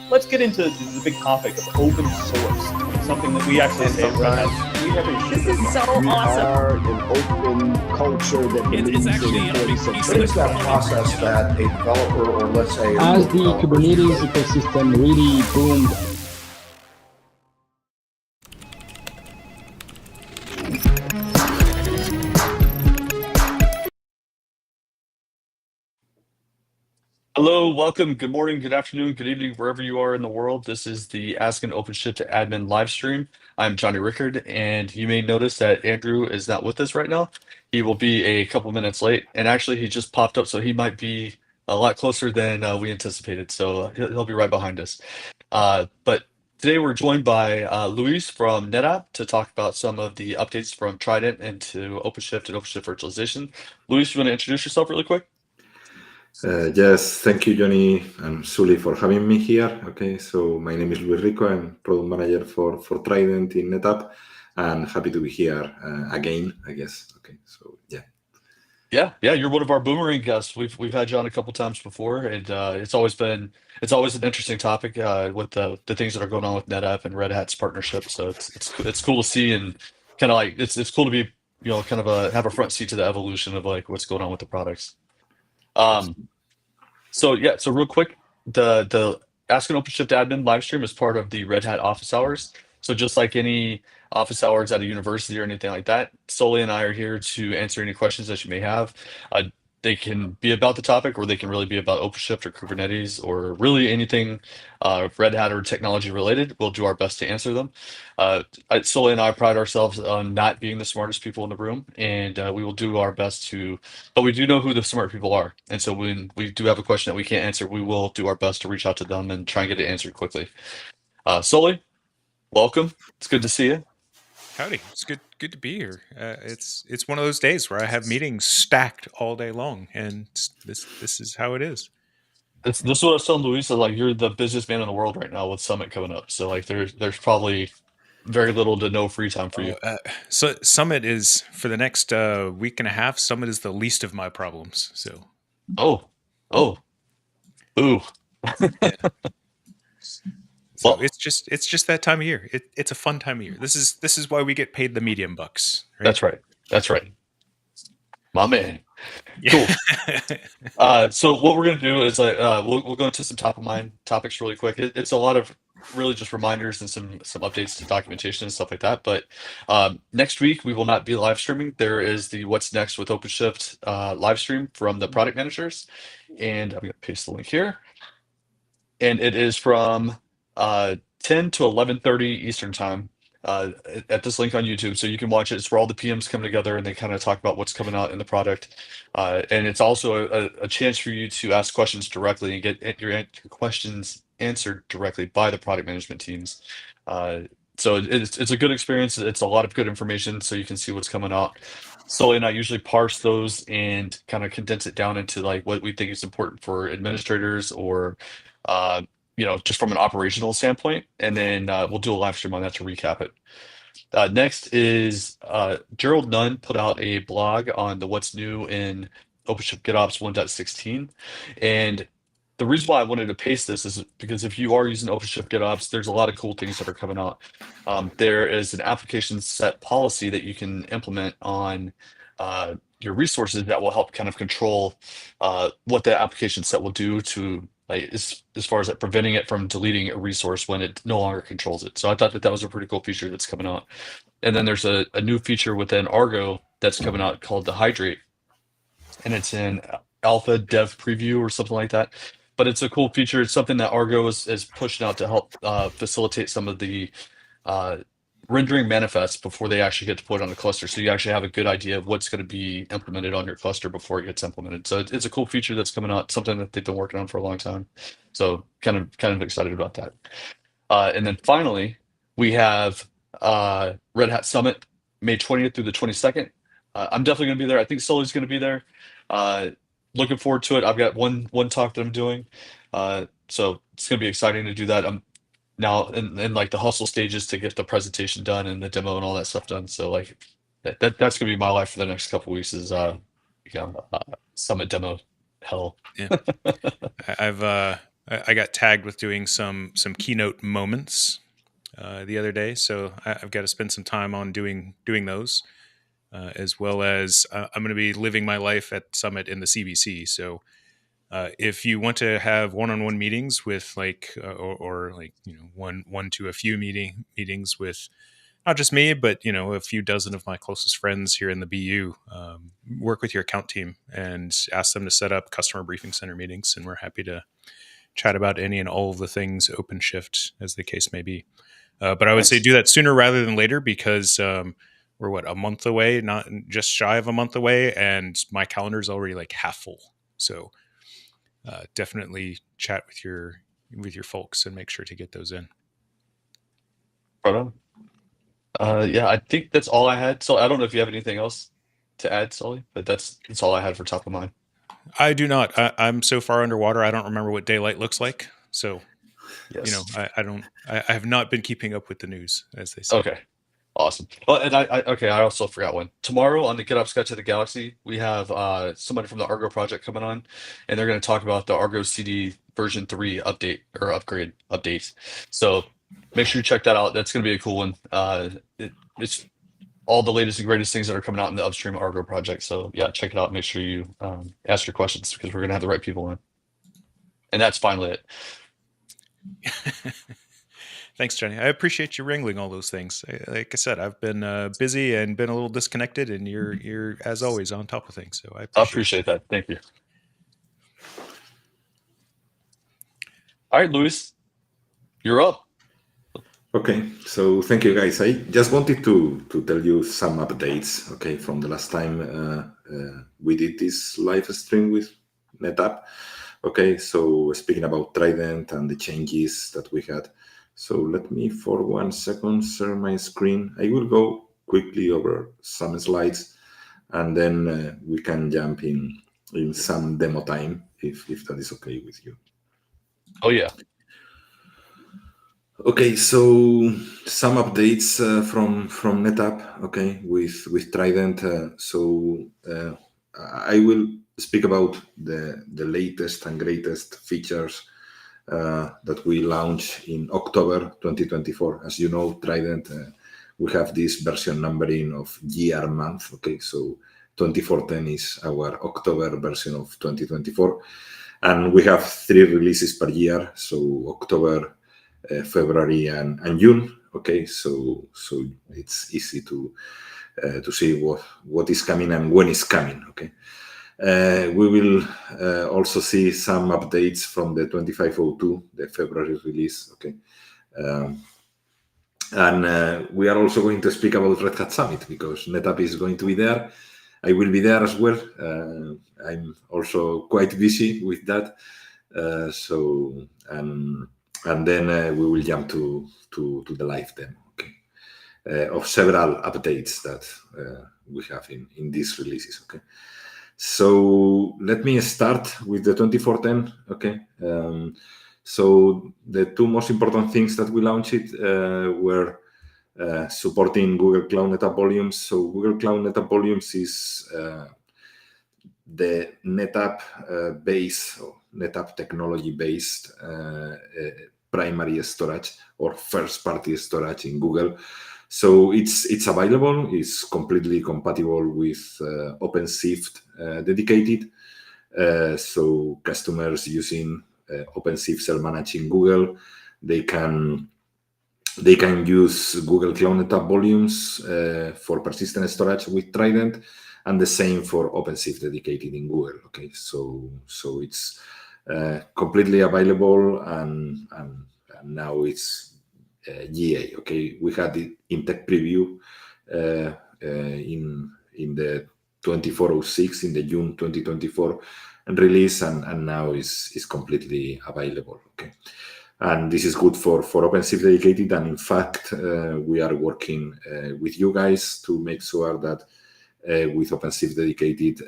Let's get into the big topic of open source, something that we actually say at Red Hat. We have a This is so we awesome. are an open culture that believes in actually a big employee piece What is that process that a developer, or let's say a As the developer- Kubernetes ecosystem really boomed, Hello, welcome, good morning, good afternoon, good evening, wherever you are in the world. This is the Ask an OpenShift admin live stream. I'm Jonny Rickard, and you may notice that Andrew is not with us right now. He will be a couple minutes late, and actually he just popped up, so he might be a lot closer than we anticipated. So he'll be right behind us. But today we're joined by Luis from NetApp to talk about some of the updates from Trident into OpenShift and OpenShift Virtualization. Luis, you want to introduce yourself really quick? Yes, thank you, Jonny and Sully, for having me here. Okay, so my name is Luis Rico. I'm product manager for Trident in NetApp, and happy to be here again, I guess. Okay, so yeah. Yeah, you're one of our boomerang guests. We've had you on a couple times before, and it's always an interesting topic with the things that are going on with NetApp and Red Hat's partnership. So it's cool to see, and kind of like it's cool to be kind of have a front seat to the evolution of like what's going on with the products. So real quick, the Ask an OpenShift admin live stream is part of the Red Hat office hours. So just like any office hours at a university or anything like that, Sully and I are here to answer any questions that you may have. They can be about the topic, or they can really be about OpenShift or Kubernetes, or really anything Red Hat or technology related. We'll do our best to answer them. Sully and I pride ourselves on not being the smartest people in the room, and we will do our best to, but we do know who the smart people are. And so when we do have a question that we can't answer, we will do our best to reach out to them and try and get it answered quickly. Sully, welcome. It's good to see you. Howdy, it's good to be here. It's one of those days where I have meetings stacked all day long, and this is how it is. This is what I was telling Luis, like you're the busiest man in the world right now with Summit coming up. So like there's probably very little to no free time for you. So Summit is for the next week and a half. Summit is the least of my problems. So ooh. So Well, it's just that time of year. It's a fun time of year. This is why we get paid the medium bucks. Right? That's right. My man. Yeah. Cool. So what we're gonna do is we'll go into some top of mind topics really quick. It's a lot of really just reminders and some updates to documentation and stuff like that. But next week we will not be live streaming. There is the What's Next with OpenShift live stream from the product managers, and I'm gonna paste the link here. And it is from 10 to 11:30 Eastern time at this link on YouTube. So you can watch it. It's where all the PMs come together and they kind of talk about what's coming out in the product. And it's also a chance for you to ask questions directly and get your questions answered directly by the product management teams. So it's a good experience. It's a lot of good information so you can see what's coming out. Sully and I usually parse those and kind of condense it down into like what we think is important for administrators or just from an operational standpoint, and then we'll do a live stream on that to recap it. Next is Gerald Nunn put out a blog on the what's new in OpenShift GitOps 1.16, and the reason why I wanted to paste this is because if you are using OpenShift GitOps, there's a lot of cool things that are coming out. There is an application set policy that you can implement on your resources that will help kind of control what the application set will do to like as far as like preventing it from deleting a resource when it no longer controls it. So I thought that was a pretty cool feature that's coming out. And then there's a new feature within Argo that's coming out called the Hydrate, and it's in alpha dev preview or something like that. But it's a cool feature. It's something that Argo is pushing out to help facilitate some of the rendering manifests before they actually get deployed on the cluster. So you actually have a good idea of what's going to be implemented on your cluster before it gets implemented. So it's a cool feature that's coming out, something that they've been working on for a long time. So kind of excited about that. And then finally, we have Red Hat Summit, May 20th through the 22nd. I'm definitely going to be there. I think Sully's going to be there. Looking forward to it. I've got one talk that I'm doing, so it's going to be exciting to do that. I'm now in like the hustle stages to get the presentation done and the demo and all that stuff done. So like that's going to be my life for the next couple weeks is summit demo hell. Yeah. I got tagged with doing some keynote moments the other day, so I've got to spend some time on doing those, as well as I'm going to be living my life at Summit in the CBC. So if you want to have one-on-one meetings with or like one to a few meetings with not just me, but a few dozen of my closest friends here in the BU, work with your account team and ask them to set up customer briefing center meetings, and we're happy to chat about any and all of the things OpenShift, as the case may be. But I would say do that sooner rather than later, because we're a month away, not just shy of a month away, and my calendar's already like half full. So definitely chat with your folks and make sure to get those in. Right on. Yeah, I think that's all I had. So I don't know if you have anything else to add, Sully, but that's all I had for top of mind. I do not. I'm so far underwater, I don't remember what daylight looks like. So, Yes. I have not been keeping up with the news, as they say. Okay. Awesome. Well, and I also forgot one. Tomorrow on the Get Up Scott to the Galaxy, we have somebody from the Argo project coming on, and they're going to talk about the Argo CD version 3 update or update. So make sure you check that out. That's going to be a cool one. It's all the latest and greatest things that are coming out in the upstream Argo project. So yeah, check it out. Make sure you ask your questions, because we're going to have the right people on. And that's finally it. Thanks, Johnny. I appreciate you wrangling all those things. Like I said, I've been busy and been a little disconnected, and you're as always on top of things. So I appreciate that. Thank you. All right, Luis, you're up. Okay, so thank you guys. I just wanted to tell you some updates, okay, from the last time we did this live stream with NetApp. Okay, so speaking about Trident and the changes that we had. So let me for 1 second share my screen. I will go quickly over some slides, and then we can jump in some demo time if that is okay with you. Oh yeah. Okay, so some updates from NetApp, okay, with Trident. I will speak about the latest and greatest features that we launched in October 2024. As you know, Trident, we have this version numbering of year month, okay, so 2410 is our October version of 2024, and we have 3 releases per year, so October, February and June. Okay, so it's easy to see what is coming and when it's coming. Okay, we will also see some updates from the 2502, the February release. Okay, and we are also going to speak about Red Hat Summit, because NetApp is going to be there. I will be there as well. I'm also quite busy with that. And then we will jump to the live demo, okay, of several updates that we have in these releases, okay. So let me start with the 2410, okay. So the 2 most important things that we launched were supporting Google Cloud NetApp Volumes. So Google Cloud NetApp Volumes is the NetApp base, or NetApp technology-based primary storage or first-party storage in Google. So it's available. It's completely compatible with OpenShift dedicated. So customers using OpenShift self-managed in Google, they can use Google Cloud NetApp Volumes for persistent storage with Trident, and the same for OpenShift dedicated in Google. Okay, so it's completely available, and now it's GA. Okay, we had it in tech preview in the 2406 in the June 2024 release, and now is completely available. Okay, and this is good for OpenShift dedicated, and in fact we are working with you guys to make sure that with OpenShift dedicated,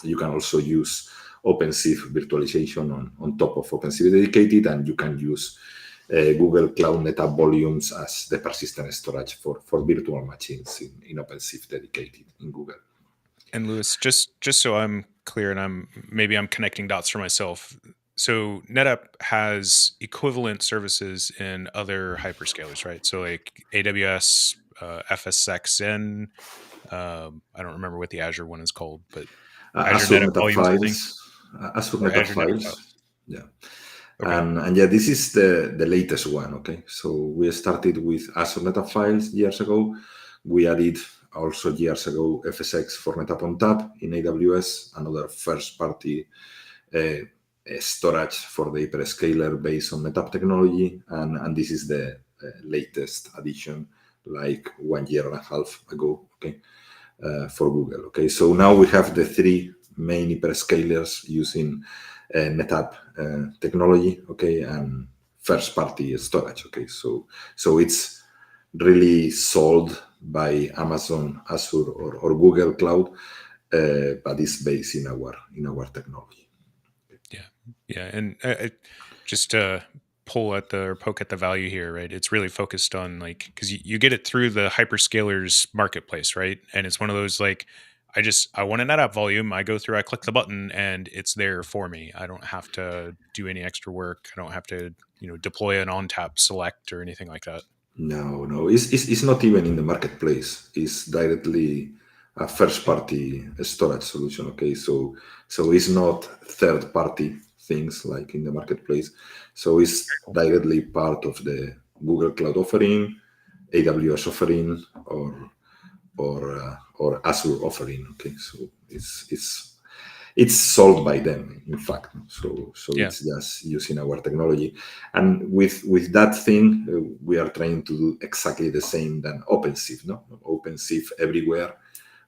you can also use OpenShift virtualization on top of OpenShift dedicated, and you can use Google Cloud NetApp volumes as the persistent storage for virtual machines in OpenShift dedicated in Google. And Louis, just so I'm clear, and I'm connecting dots for myself. So NetApp has equivalent services in other hyperscalers, right? So like AWS, FSxN. I don't remember what the Azure one is called, but Azure NetApp Volumes, Files. Azure NetApp Azure NetApp Files. Yeah. Okay. And yeah, this is the latest one. Okay, so we started with Azure NetApp Files years ago. We added also years ago FSx for NetApp ONTAP in AWS, another first-party storage for the hyperscaler based on NetApp technology, and this is the latest addition, like 1 year and a half ago. Okay, for Google. Okay, so now we have the 3 main hyperscalers using NetApp technology. Okay, and first-party storage. Okay, so it's really sold by Amazon, Azure, or Google Cloud, but it's based in our technology. Yeah, and just to poke at the value here, right? It's really focused on like, because you get it through the hyperscalers marketplace, right? And it's one of those like, I want a NetApp volume. I go through, I click the button, and it's there for me. I don't have to do any extra work. I don't have to deploy an ONTAP select or anything like that. No, it's not even in the marketplace. It's directly a first-party storage solution. Okay, so it's not third-party things like in the marketplace. So it's directly part of the Google Cloud offering, AWS offering, or Azure offering. Okay, so it's sold by them, in fact. So yeah. It's just using our technology, and with that thing, we are trying to do exactly the same than OpenShift. No, OpenShift everywhere.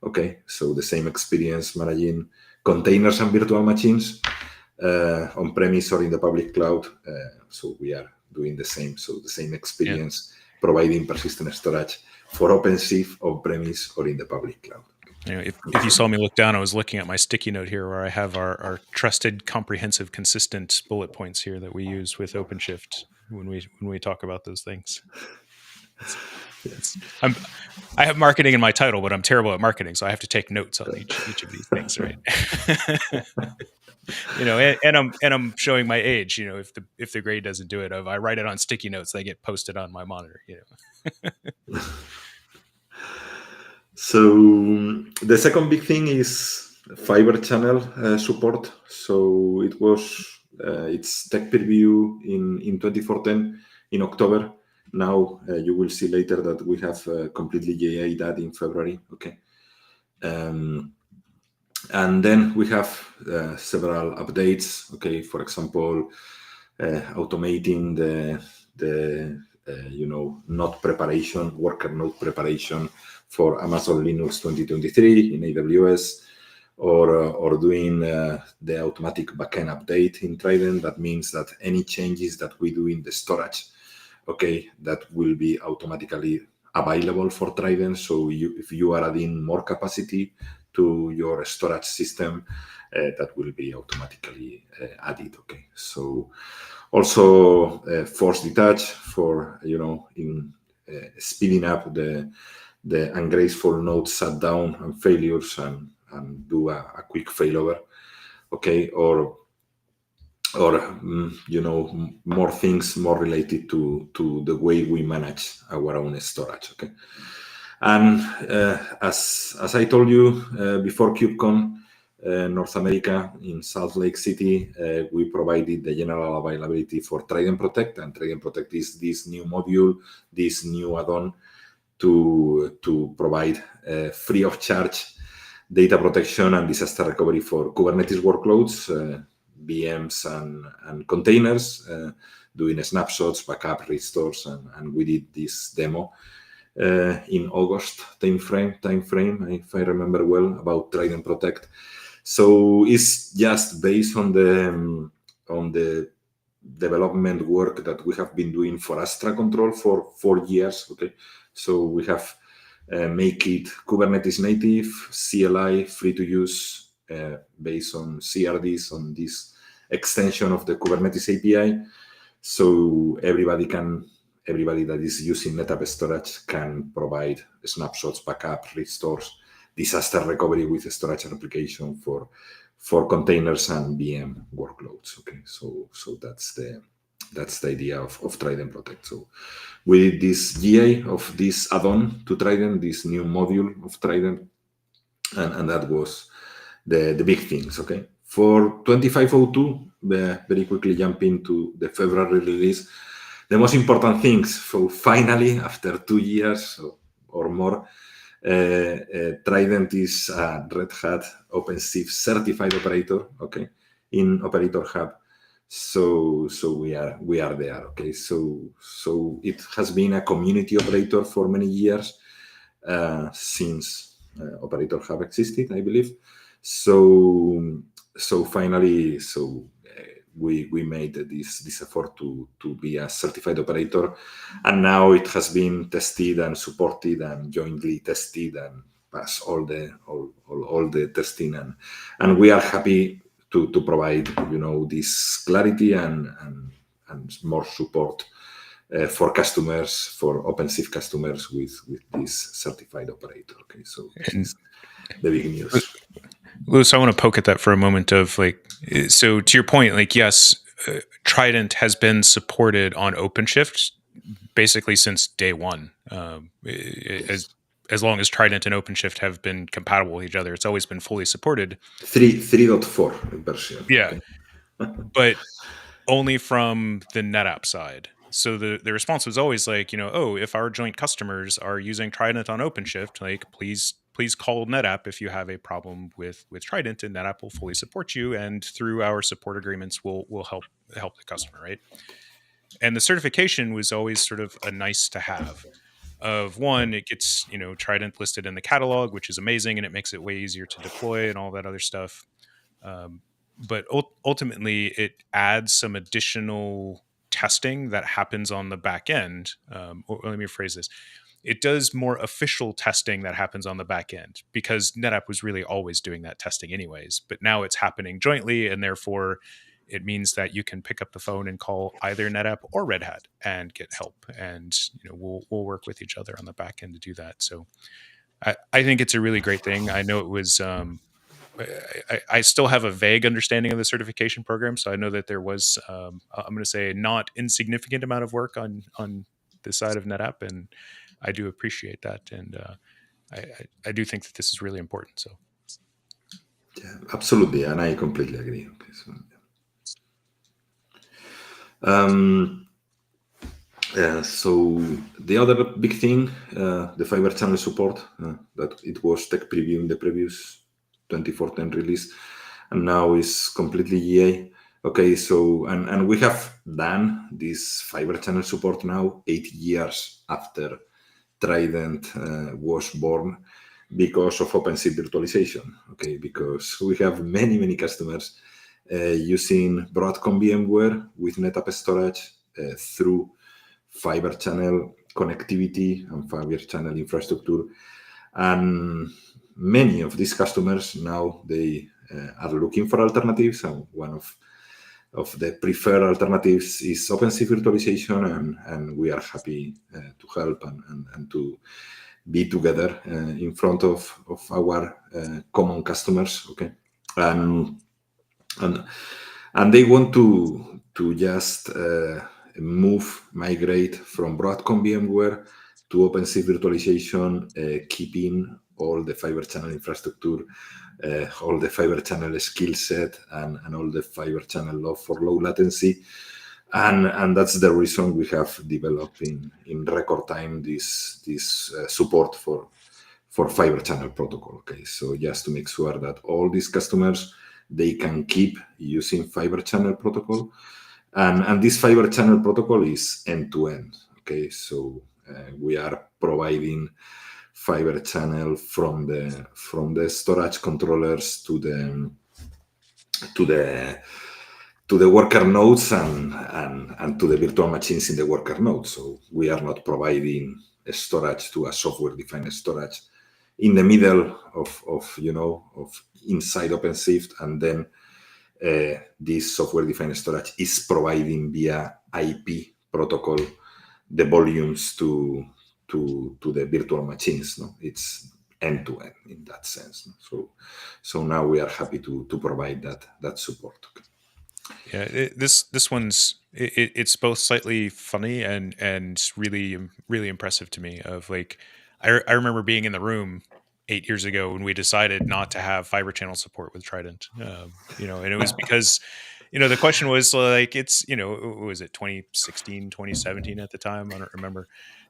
Okay, so the same experience managing containers and virtual machines on premise or in the public cloud. So we are doing the same. So the same experience, providing persistent storage for OpenShift on premise or in the public cloud. If you saw me look down, I was looking at my sticky note here where I have our trusted, comprehensive, consistent bullet points here that we use with OpenShift when we talk about those things. I have marketing in my title, but I'm terrible at marketing, so I have to take notes on each of these things, right? and I'm showing my age. If the grade doesn't do it, if I write it on sticky notes, they get posted on my monitor. So the second big thing is fiber channel support. So it's tech preview in 2014 in October. Now you will see later that we have completely GA that in February. Okay, and then we have several updates. Okay, for example, automating the node preparation, worker node preparation for Amazon Linux 2023 in AWS, or doing the automatic backend update in Trident. That means that any changes that we do in the storage, okay, that will be automatically available for Trident. So if you are adding more capacity to your storage system, that will be automatically added. Okay, so also force detach for in speeding up the ungraceful node shutdown and failures and do a quick failover. Okay, or more things more related to the way we manage our own storage. Okay, and as I told you before KubeCon North America in Salt Lake City, we provided the general availability for Trident Protect, and Trident Protect is this new module, this new add-on to provide free of charge data protection and disaster recovery for Kubernetes workloads, VMs and containers, doing snapshots, backup, restores, and we did this demo in August timeframe, if I remember well, about Trident Protect. So it's just based on the development work that we have been doing for Astra Control for 4 years. Okay, so we have make it Kubernetes native, CLI, free to use, based on CRDs on this extension of the Kubernetes API. So everybody that is using NetApp storage can provide snapshots, backup, restores, disaster recovery with a storage replication for containers and VM workloads. Okay, so that's the idea of Trident Protect. So we did this GA of this add-on to Trident, this new module of Trident, and that was the big things. Okay, for 2502, very quickly jump into the February release. The most important things. So finally, after 2 years or more, Trident is a Red Hat OpenShift certified operator. Okay, in Operator Hub. So we are there. Okay, so it has been a community operator for many years, since Operator Hub existed, I believe. So finally, we made this effort to be a certified operator, and now it has been tested and supported and jointly tested and passed all the testing, and we are happy to provide this clarity and more support for customers, for OpenShift customers with this certified operator. Okay, so this is the big news. Louis, I want to poke at that for a moment of so to your point, yes, Trident has been supported on OpenShift basically since day one. As long as Trident and OpenShift have been compatible with each other, it's always been fully supported. 3.4 version. Yeah, okay. But only from the NetApp side. So the response was always if our joint customers are using Trident on OpenShift, please call NetApp if you have a problem with Trident, and NetApp will fully support you. And through our support agreements, we'll help the customer, right? And the certification was always sort of a nice to have. Of one, it gets Trident listed in the catalog, which is amazing, and it makes it way easier to deploy and all that other stuff. But ultimately, it adds some additional testing that happens on the back end. Or let me rephrase this. It does more official testing that happens on the back end, because NetApp was really always doing that testing anyways. But now it's happening jointly, and therefore it means that you can pick up the phone and call either NetApp or Red Hat and get help. And we'll work with each other on the back end to do that. So I think it's a really great thing. I know it was. I still have a vague understanding of the certification program, so I know that there was, I'm going to say, not insignificant amount of work on the side of NetApp, and I do appreciate that, and I do think that this is really important. So, yeah, absolutely, and I completely agree. Okay, so the other big thing, the fiber channel support, that it was tech preview in the previous 24.10 release, and now is completely GA. Okay, so and we have done this fiber channel support now 8 years after Trident was born, because of OpenShift virtualization. Okay, because we have many customers using Broadcom VMware with NetApp storage through fiber channel connectivity and fiber channel infrastructure, and many of these customers now they are looking for alternatives, and one of the preferred alternatives is OpenShift virtualization, and we are happy to help and to be together in front of our common customers. Okay, and they want to just migrate from Broadcom VMware to OpenShift virtualization, keeping all the fiber channel infrastructure, all the fiber channel skill set, and all the fiber channel love for low latency. And that's the reason we have developed in record time this support for fiber channel protocol. Okay, so just to make sure that all these customers, they can keep using fiber channel protocol, and this fiber channel protocol is end-to-end. Okay, so we are providing fiber channel from the storage controllers to the worker nodes and to the virtual machines in the worker nodes. So we are not providing storage to a software-defined storage in the middle of inside OpenShift, and then this software-defined storage is providing via IP protocol the volumes to the virtual machines. No, it's end-to-end in that sense. No? So now we are happy to provide that support. Okay. Yeah, this one's it's both slightly funny and really impressive to me. Of like, I remember being in the room 8 years ago when we decided not to have fiber channel support with Trident. And it was because the question was like, it's was it 2016, 2017 at the time? I don't remember.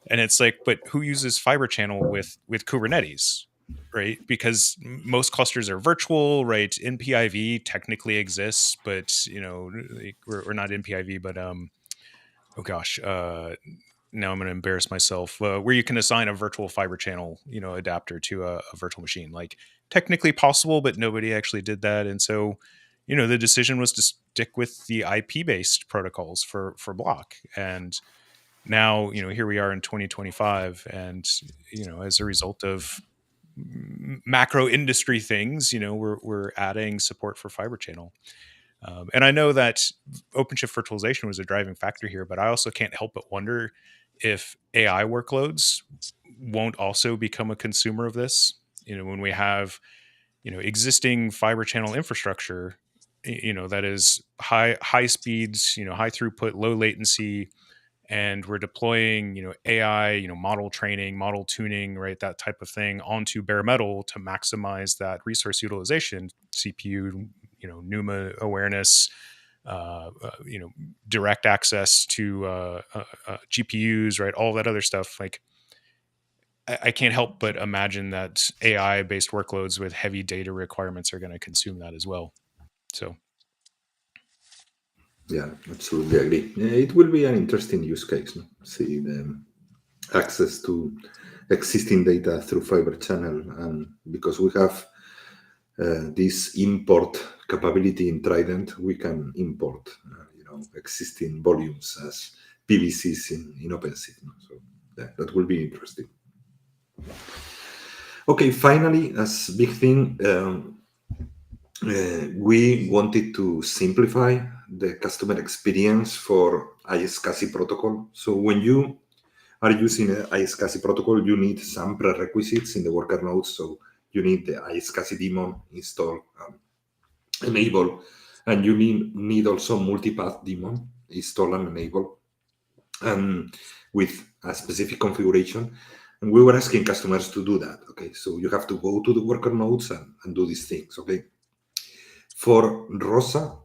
And it's like, but who uses fiber channel with Kubernetes? Right, because most clusters are virtual, right? NPIV technically exists, but we're not NPIV, but oh gosh, now I'm going to embarrass myself. Where you can assign a virtual fiber channel, adapter to a virtual machine, like technically possible, but nobody actually did that, and so the decision was to stick with the IP-based protocols for block, and now here we are in 2025, and as a result of macro industry things, we're adding support for fiber channel. And I know that OpenShift virtualization was a driving factor here, but I also can't help but wonder if AI workloads won't also become a consumer of this. When we have, existing fiber channel infrastructure, that is high speeds, high throughput, low latency, and we're deploying AI, model training, model tuning, right, that type of thing onto bare metal to maximize that resource utilization, CPU, NUMA awareness, direct access to GPUs, right, all that other stuff. Like, I can't help but imagine that AI based workloads with heavy data requirements are going to consume that as well. So yeah, absolutely agree. It will be an interesting use case. No? See the access to existing data through fiber channel, and because we have this import capability in Trident, we can import existing volumes as PVCs in OpenShift. No? So yeah, that will be interesting. Okay, finally, as big thing, we wanted to simplify the customer experience for iSCSI protocol. So when you are using an iSCSI protocol, you need some prerequisites in the worker nodes. So you need the iSCSI daemon install, enable, and you need also multipath daemon install and enable, with a specific configuration. And we were asking customers to do that. Okay, so you have to go to the worker nodes and do these things. Okay, for ROSA,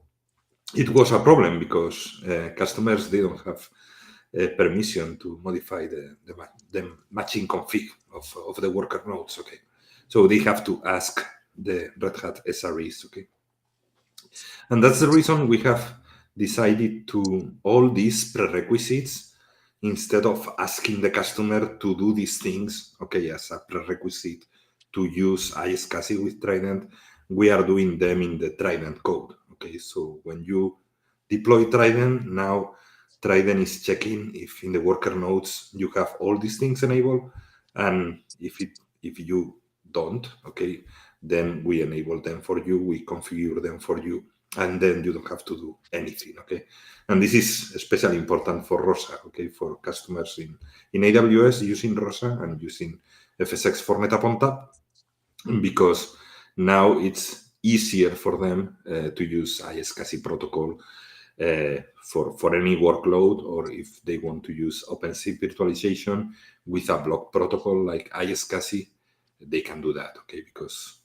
it was a problem because customers, they don't have permission to modify the matching config of the worker nodes. Okay, so they have to ask the Red Hat SREs. Okay, and that's the reason we have decided to all these prerequisites, instead of asking the customer to do these things, okay, as a prerequisite to use iSCSI with Trident, we are doing them in the Trident code. Okay, so when you deploy Trident, now Trident is checking if in the worker nodes you have all these things enabled, and if you don't, okay, then we enable them for you, we configure them for you, and then you don't have to do anything. Okay, and this is especially important for ROSA. Okay, for customers in AWS using ROSA and using FSx for NetApp ONTAP, because now it's easier for them to use iSCSI protocol for any workload, or if they want to use OpenShift virtualization with a block protocol like iSCSI, they can do that. Okay, because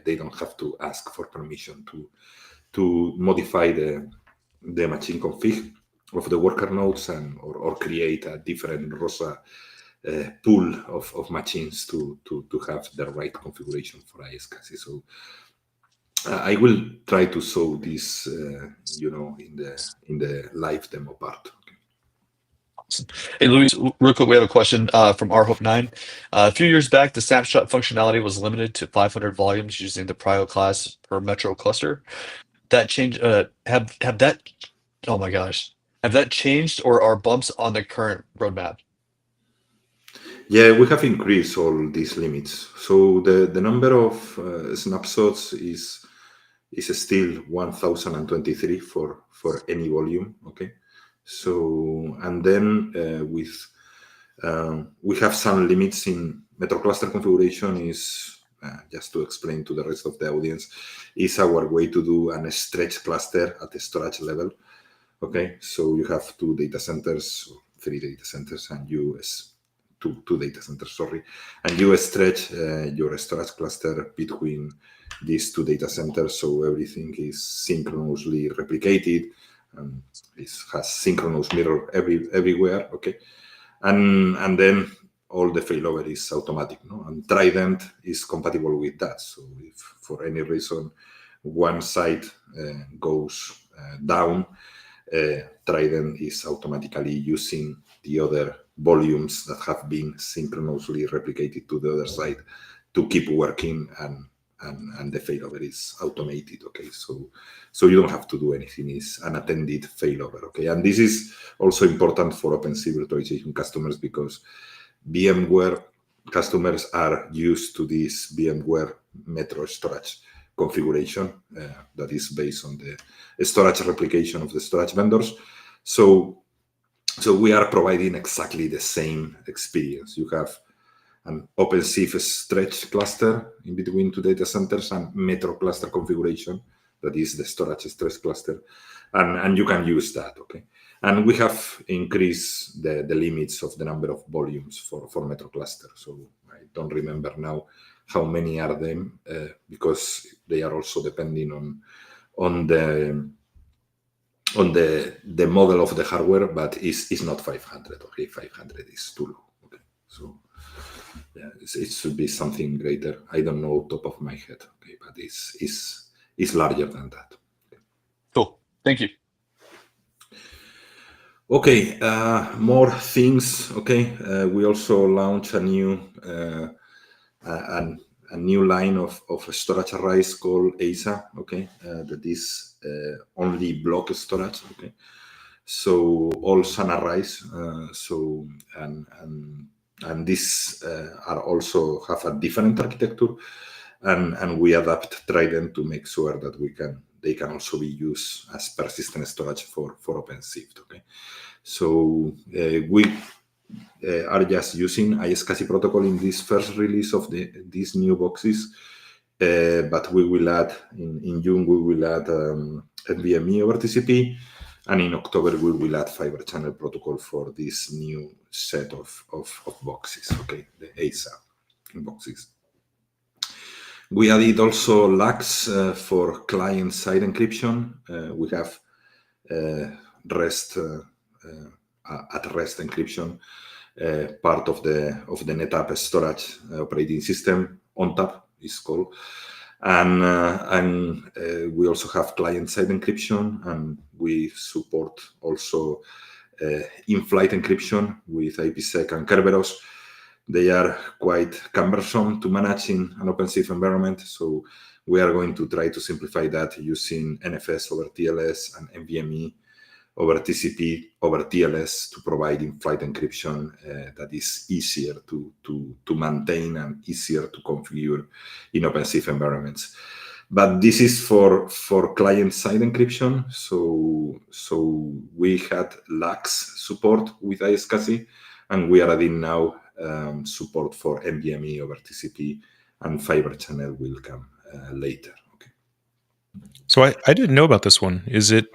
they don't have to ask for permission to modify the machine config of the worker nodes or create a different ROSA pool of machines to have the right configuration for iSCSI. So I will try to show this, in the live demo part. Awesome. Hey, Luis, real quick, we have a question from rhope9. A few years back, the snapshot functionality was limited to 500 volumes using the Prio class per metro cluster. That change, have that? Oh my gosh, have that changed, or are bumps on the current roadmap? Yeah, we have increased all these limits. So the number of snapshots is still 1023 for any volume. Okay. So and then we have some limits in metro cluster configuration. Is just to explain to the rest of the audience, is our way to do a stretch cluster at the storage level. Okay, so you have two data centers, or three data centers, and two data centers, sorry, and you stretch your storage cluster between these two data centers, so everything is synchronously replicated and it has synchronous mirror everywhere. Okay, and then all the failover is automatic, no? And Trident is compatible with that. So if for any reason one side goes down, Trident is automatically using the other volumes that have been synchronously replicated to the other side to keep working, and the failover is automated. Okay, so you don't have to do anything. It's unattended failover. Okay, and this is also important for OpenShift virtualization customers, because VMware customers are used to this VMware Metro storage configuration that is based on the storage replication of the storage vendors. So we are providing exactly the same experience. You have an OpenShift stretch cluster in between two data centers and Metro cluster configuration, that is the storage stretch cluster, and you can use that. Okay, and we have increased the limits of the number of volumes for Metro cluster. So I don't remember now how many are them, because they are also depending on the model of the hardware, but it's not 500. Okay, 500 is too low. Okay, so yeah, it should be something greater. I don't know top of my head. Okay, but it's larger than that. Okay. Cool. Thank you. Okay, more things. Okay, we also launched a new line of storage arrays called ASA. Okay, that is only block storage. Okay, so all SAN arrays. So and these are also have a different architecture, and we adapt Trident to make sure that they can also be used as persistent storage for OpenShift. Okay, so we are just using iSCSI protocol in this first release of these new boxes, but we will add in June we will add NVMe over TCP, and in October we will add fiber channel protocol for this new set of boxes. Okay, the ASA boxes. We added also LACs for client-side encryption. We have at rest encryption, part of the NetApp storage operating system. ONTAP is called, and we also have client-side encryption, and we support also in-flight encryption with IPsec and Kerberos. They are quite cumbersome to manage in an OpenShift environment, so we are going to try to simplify that using NFS over TLS and NVMe over TCP over TLS to provide in-flight encryption that is easier to maintain and easier to configure in OpenShift environments. But this is for client-side encryption. So we had LACs support with iSCSI, and we are adding now support for NVMe over TCP, and fiber channel will come later. Okay. So I didn't know about this one. Is it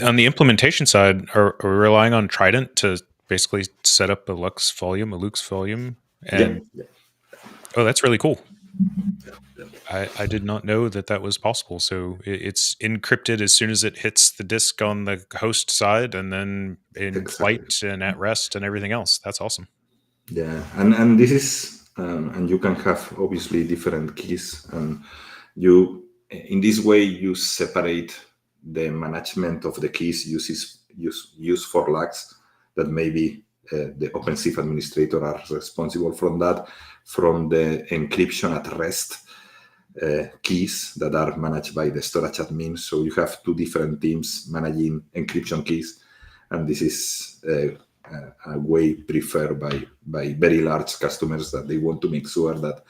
on the implementation side? Are we relying on Trident to basically set up a LUKS volume? And yeah. Oh, that's really cool. I did not know that was possible. So it's encrypted as soon as it hits the disk on the host side, and then in flight and at rest and everything else. That's awesome. Yeah, and this is and you can have obviously different keys, and you in this way you separate the management of the keys used for LACs that maybe the OpenShift administrator are responsible from the encryption at rest keys that are managed by the storage admin. So you have two different teams managing encryption keys, and this is a way preferred by very large customers that they want to make sure that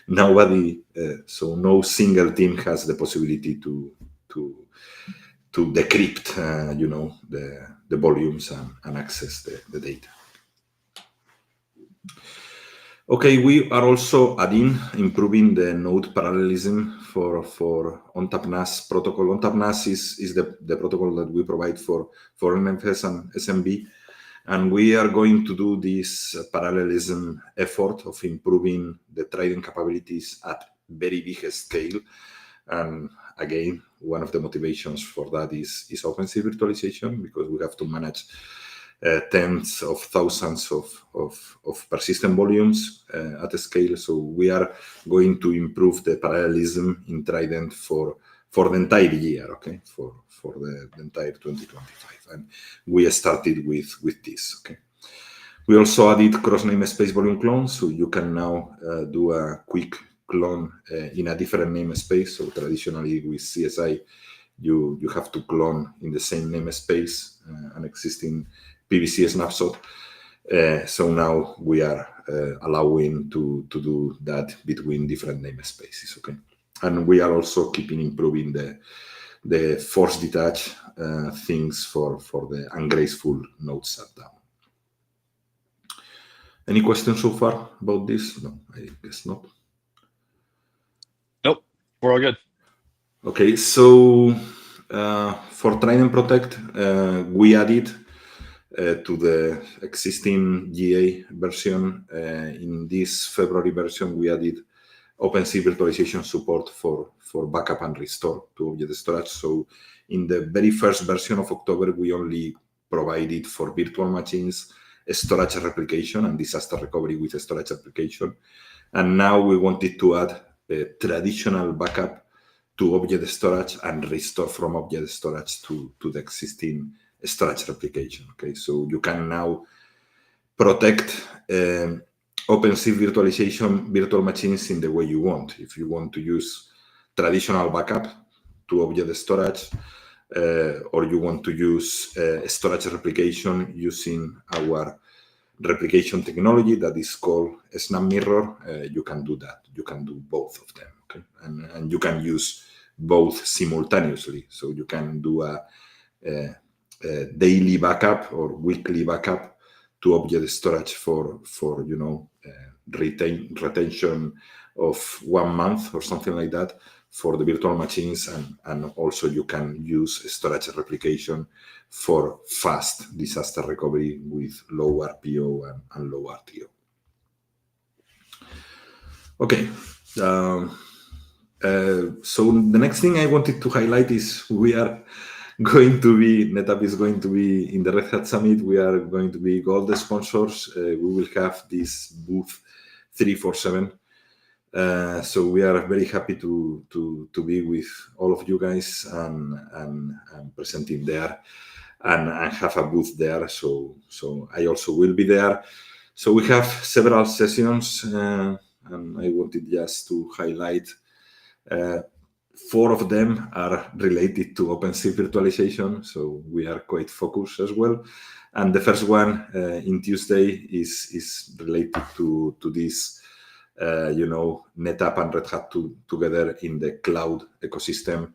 nobody, so no single team has the possibility to decrypt, the volumes and access the data. Okay, we are also improving the node parallelism for ONTAP NAS protocol. ONTAP NAS is the protocol that we provide for NFS and SMB. And we are going to do this parallelism effort of improving the Trident capabilities at very big scale. And again, one of the motivations for that is OpenShift virtualization, because we have to manage tens of thousands of persistent volumes at a scale. So we are going to improve the parallelism in Trident for the entire year, okay, for the entire 2025. And we started with this, okay. We also added cross namespace volume clone, so you can now do a quick clone in a different namespace. So traditionally with CSI, you have to clone in the same namespace an existing PVC snapshot. So now we are allowing to do that between different namespaces, okay. And we are also keeping improving the force detach things for the ungraceful node shutdown. Any questions so far about this? No, I guess not. Nope, we're all good. Okay, so for Trident Protect, we added to the existing GA version. In this February version, we added OpenShift virtualization support for backup and restore to object storage. So in the very first version of October, we only provided for virtual machines a storage replication and disaster recovery with a storage replication. And now we wanted to add a traditional backup to object storage and restore from object storage to the existing storage replication. Okay, so you can now protect OpenShift virtualization virtual machines in the way you want. If you want to use traditional backup to object storage, or you want to use storage replication using our replication technology that is called SnapMirror, you can do that. You can do both of them, okay? And you can use both simultaneously. So you can do a daily backup or weekly backup to object storage for retention of 1 month or something like that for the virtual machines, and also you can use storage replication for fast disaster recovery with low RPO and low RTO. Okay, so the next thing I wanted to highlight is NetApp is going to be in the Red Hat Summit. We are going to be gold sponsors. We will have this booth 347. So we are very happy to be with all of you guys and presenting there and have a booth there. So I also will be there. So we have several sessions, and I wanted just to highlight 4 of them are related to OpenShift virtualization, so we are quite focused as well. And the first one in Tuesday is related to this, NetApp and Red Hat together in the cloud ecosystem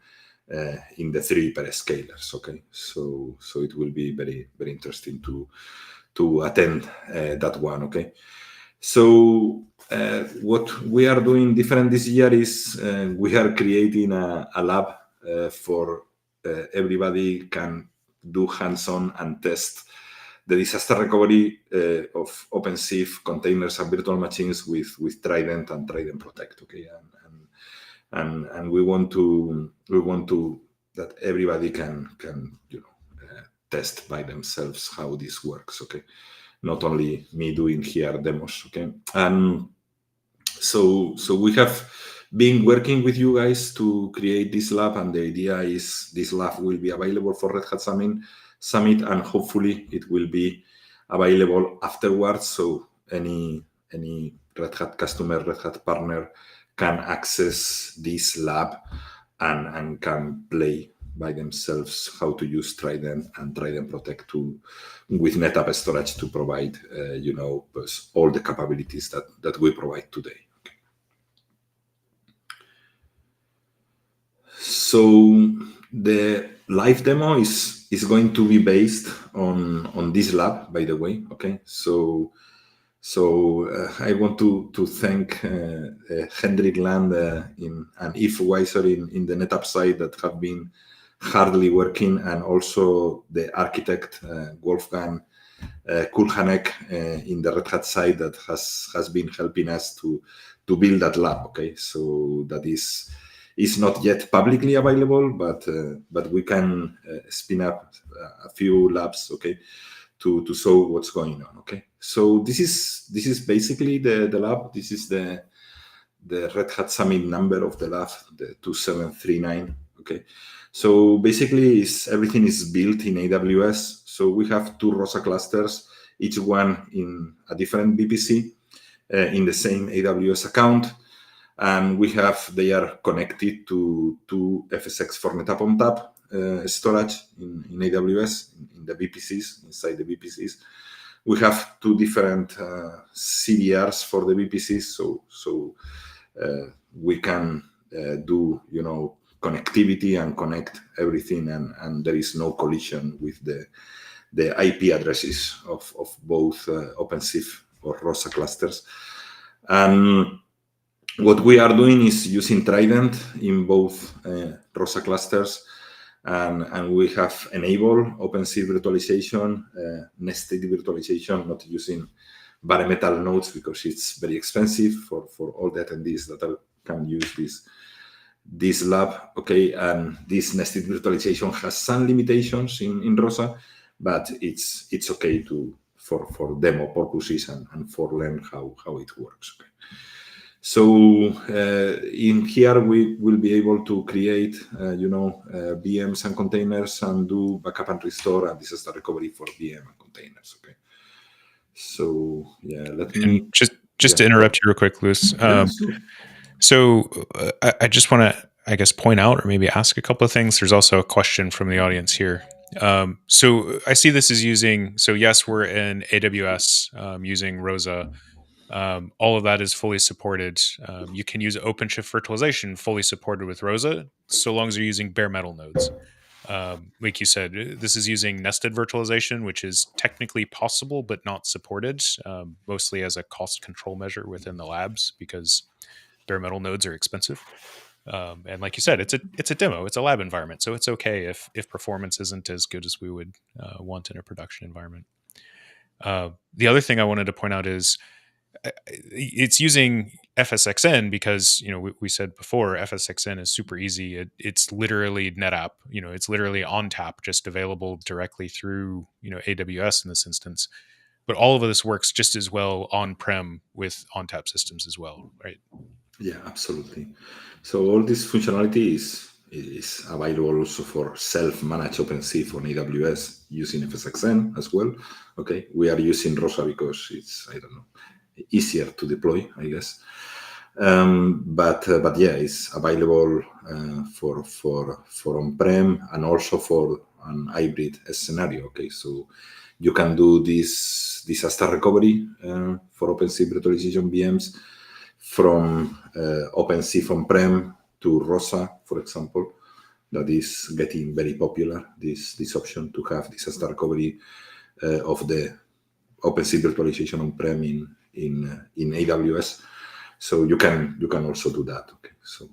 in the 3 hyperscalers. Okay, so it will be very, very interesting to attend that one. Okay, so what we are doing different this year is we are creating a lab for everybody can do hands-on and test the disaster recovery of OpenShift containers and virtual machines with Trident and Trident Protect. Okay, and we want to that everybody can test by themselves how this works. Okay, not only me doing here demos. Okay, and so we have been working with you guys to create this lab, and the idea is this lab will be available for Red Hat Summit, and hopefully it will be available afterwards, so any Red Hat customer, Red Hat partner can access this lab and can play by themselves how to use Trident and Trident Protect with NetApp storage to provide, all the capabilities that we provide today. Okay. So the live demo is going to be based on this lab, by the way. Okay, so I want to thank Hendrik Land and Yves Weiser in the NetApp side that have been hardly working, and also the architect Wolfgang Kulhanek in the Red Hat side that has been helping us to build that lab. Okay, so that is not yet publicly available, but we can spin up a few labs. Okay, to show what's going on. Okay, so this is basically the lab. This is the Red Hat Summit number of the lab, the 2739. Okay, so basically everything is built in AWS. So we have 2 ROSA clusters, each one in a different VPC in the same AWS account, and they are connected to 2 FSx for NetApp ONTAP storage in AWS, in the VPCs, inside the VPCs. We have 2 different CDRs for the VPCs, so we can do, connectivity and connect everything, and there is no collision with the IP addresses of both OpenShift or ROSA clusters. And what we are doing is using Trident in both ROSA clusters, and we have enabled OpenShift virtualization, nested virtualization, not using bare metal nodes because it's very expensive for all the attendees that can use this lab. Okay, and this nested virtualization has some limitations in ROSA, but it's okay for demo purposes and for learn how it works. Okay. So in here we will be able to create, VMs and containers and do backup and restore and disaster recovery for VM and containers. Okay. So yeah, let me just to interrupt you real quick, Luis. So I just want to, I guess, point out or maybe ask a couple of things. There's also a question from the audience here. So I see this is using. So yes, we're in AWS using ROSA. All of that is fully supported. You can use OpenShift virtualization fully supported with ROSA, so long as you're using bare metal nodes. Like you said, this is using nested virtualization, which is technically possible but not supported, mostly as a cost control measure within the labs because bare metal nodes are expensive. And like you said, it's a demo, it's a lab environment, so it's okay if performance isn't as good as we would want in a production environment. The other thing I wanted to point out is it's using FSXN because, we said before, FSXN is super easy. It's literally NetApp, it's literally ONTAP, just available directly through, AWS in this instance. But all of this works just as well on-prem with ONTAP systems as well, right? Yeah, absolutely. So all this functionality is available also for self-managed OpenShift on AWS using FSXN as well. Okay, we are using ROSA because it's, easier to deploy, I guess. But yeah, it's available for on-prem and also for an hybrid scenario. Okay, so you can do this disaster recovery for OpenShift virtualization VMs from OpenShift on-prem to ROSA, for example. That is getting very popular, this option to have disaster recovery of the OpenShift virtualization on-prem in AWS. So you can also do that. Okay, so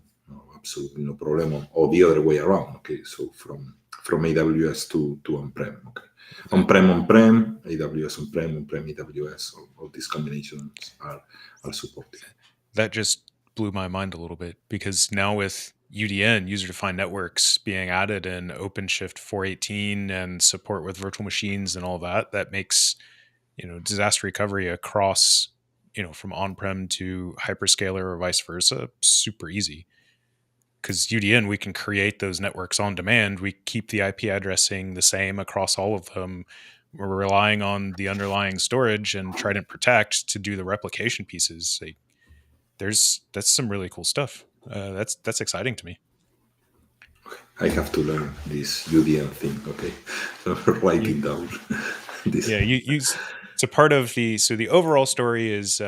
absolutely no problem. Or the other way around. Okay, so from AWS to on-prem. Okay, on-prem, AWS on-prem, AWS. All these combinations are supported. That just blew my mind a little bit because now with UDN, user-defined networks, being added in OpenShift 4.18 and support with virtual machines and all that makes disaster recovery across from on-prem to hyperscaler or vice versa super easy. Because UDN, we can create those networks on demand. We keep the IP addressing the same across all of them. We're relying on the underlying storage and Trident Protect to do the replication pieces. That's some really cool stuff. That's exciting to me. I have to learn this UDN thing. Okay, so write it down. This. Yeah, it's a part of the overall story is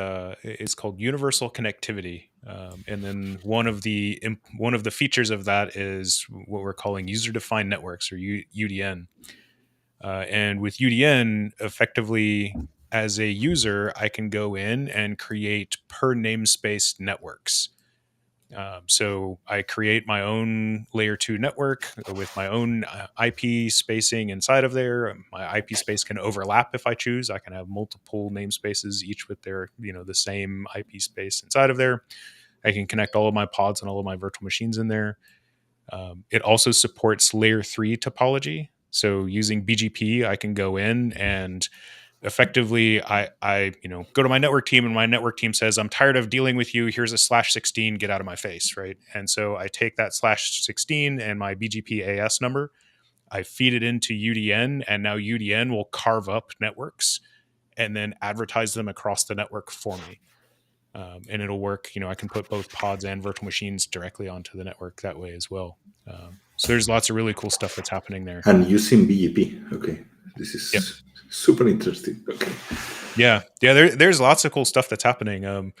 called universal connectivity, and then one of the features of that is what we're calling user defined networks, or UDN. And with UDN, effectively, as a user, I can go in and create per namespace networks. So I create my own layer 2 network with my own IP spacing inside of there. My IP space can overlap if I choose. I can have multiple namespaces, each with their, the same IP space inside of there. I can connect all of my pods and all of my virtual machines in there. It also supports layer 3 topology. So using BGP, I can go in and effectively I go to my network team, and my network team says, I'm tired of dealing with you. Here's a /16, get out of my face. Right. And so I take that /16 and my BGP AS number, I feed it into UDN, and now UDN will carve up networks and then advertise them across the network for me. And it'll work. I can put both pods and virtual machines directly onto the network that way as well. So there's lots of really cool stuff that's happening there. And using BGP. Okay. This is super interesting. Okay. Yeah. There's lots of cool stuff that's happening.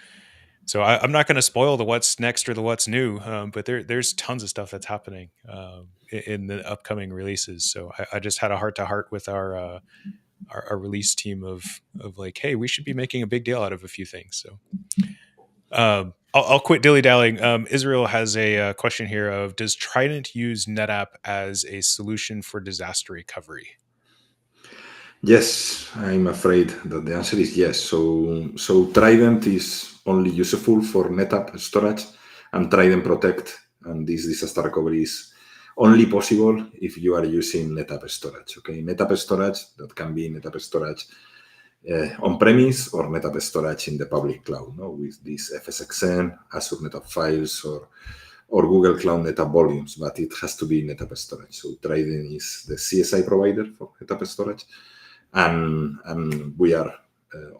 So I'm not going to spoil the what's next or the what's new, but there's tons of stuff that's happening in the upcoming releases. So I just had a heart-to-heart with our release team of like, hey, we should be making a big deal out of a few things. So I'll quit dilly-dallying. Israel has a question here of, does Trident use NetApp as a solution for disaster recovery? Yes, I'm afraid that the answer is yes. So Trident is only useful for NetApp storage and Trident Protect, and this disaster recovery is only possible if you are using NetApp storage. Okay, NetApp storage, that can be NetApp storage on-premise or NetApp storage in the public cloud, with this FSxN, Azure NetApp Files, or Google Cloud NetApp Volumes, but it has to be NetApp storage. So Trident is the CSI provider for NetApp storage, and we are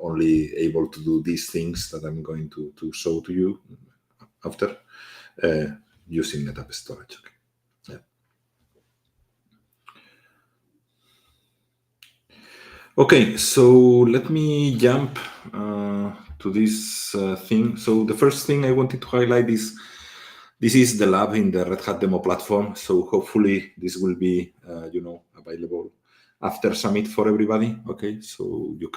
only able to do these things that I'm going to show to you after using NetApp storage. Okay. Yeah. Okay, so let me jump to this thing. So the first thing I wanted to highlight is this is the lab in the Red Hat demo platform. So hopefully this will be available after Summit for everybody. Okay, so you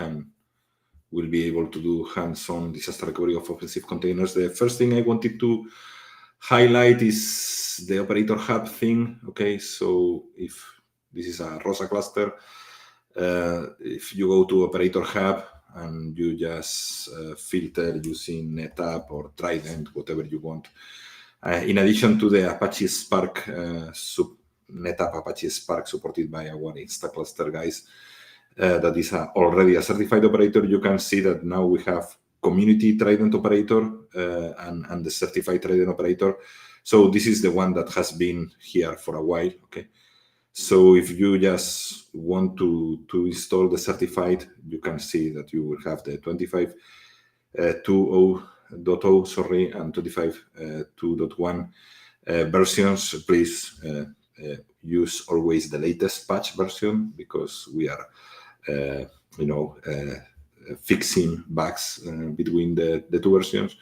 will be able to do hands-on disaster recovery of offensive containers. The first thing I wanted to highlight is the operator hub thing. Okay, so if this is a ROSA cluster, if you go to operator hub and you just filter using NetApp or Trident, whatever you want, in addition to the Apache Spark, NetApp Apache Spark supported by our InstaCluster guys, that is already a certified operator, you can see that now we have community Trident operator and the certified Trident operator. So this is the one that has been here for a while. Okay. So if you just want to install the certified, you can see that you will have the 25.2.0, and 25.2.1 versions. Please use always the latest patch version, because we are, fixing bugs between the two versions.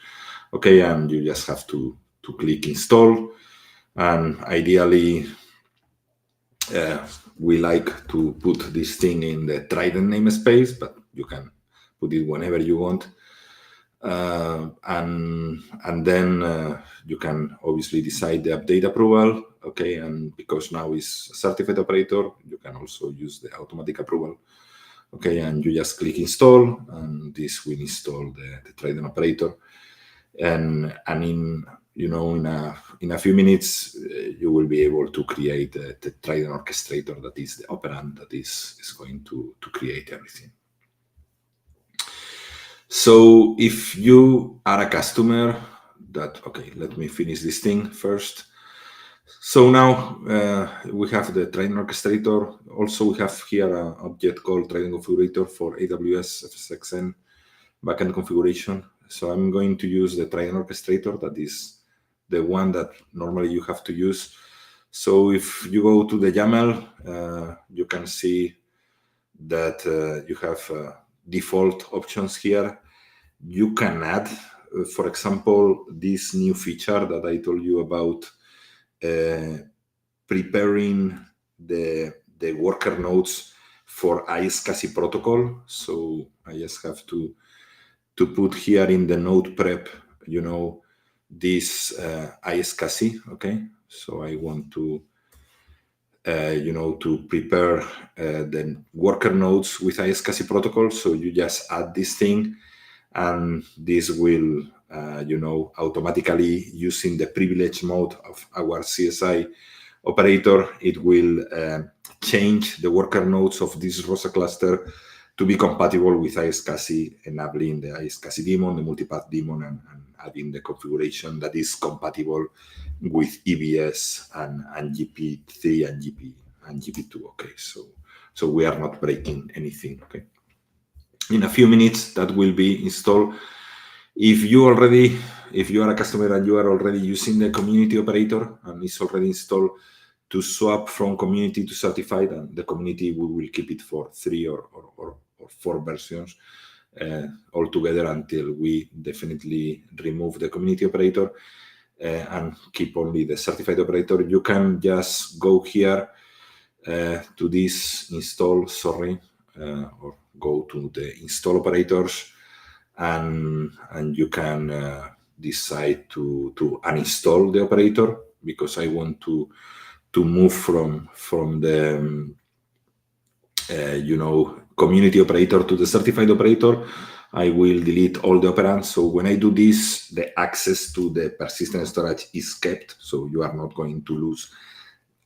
Okay, and you just have to click install, and ideally, we like to put this thing in the Trident namespace, but you can put it whenever you want. And then you can obviously decide the update approval. Okay, and because now it's a certified operator, you can also use the automatic approval. Okay, and you just click install, and this will install the Trident operator. And in a few minutes, you will be able to create the Trident orchestrator, that is the operand that is going to create everything. So if you are a customer let me finish this thing first. So now we have the Trident orchestrator. Also, we have here an object called Trident configurator for AWS FSxN backend configuration. So I'm going to use the Trident orchestrator, that is the one that normally you have to use So if you go to the YAML, you can see that you have default options here. You can add, for example, this new feature that I told you about, preparing the worker nodes for iSCSI protocol. So I just have to put here in the node prep, this iSCSI, okay? So I want to, to prepare the worker nodes with iSCSI protocol. So you just add this thing, and this will, automatically, using the privilege mode of our CSI operator, it will change the worker nodes of this ROSA cluster to be compatible with iSCSI, enabling the iSCSI daemon, the multipath daemon, and adding the configuration that is compatible with EBS and GP3 and GP2. Okay, so we are not breaking anything. Okay, in a few minutes that will be installed. If you are a customer and you are already using the community operator and it's already installed, to swap from community to certified, and the community, we will keep it for 3 or 4 versions altogether until we definitely remove the community operator and keep only the certified operator. You can just go here to this install, or go to the install operators, and you can decide to uninstall the operator, because I want to move from the community operator to the certified operator. I will delete all the operands. So when I do this, the access to the persistent storage is kept. So you are not going to lose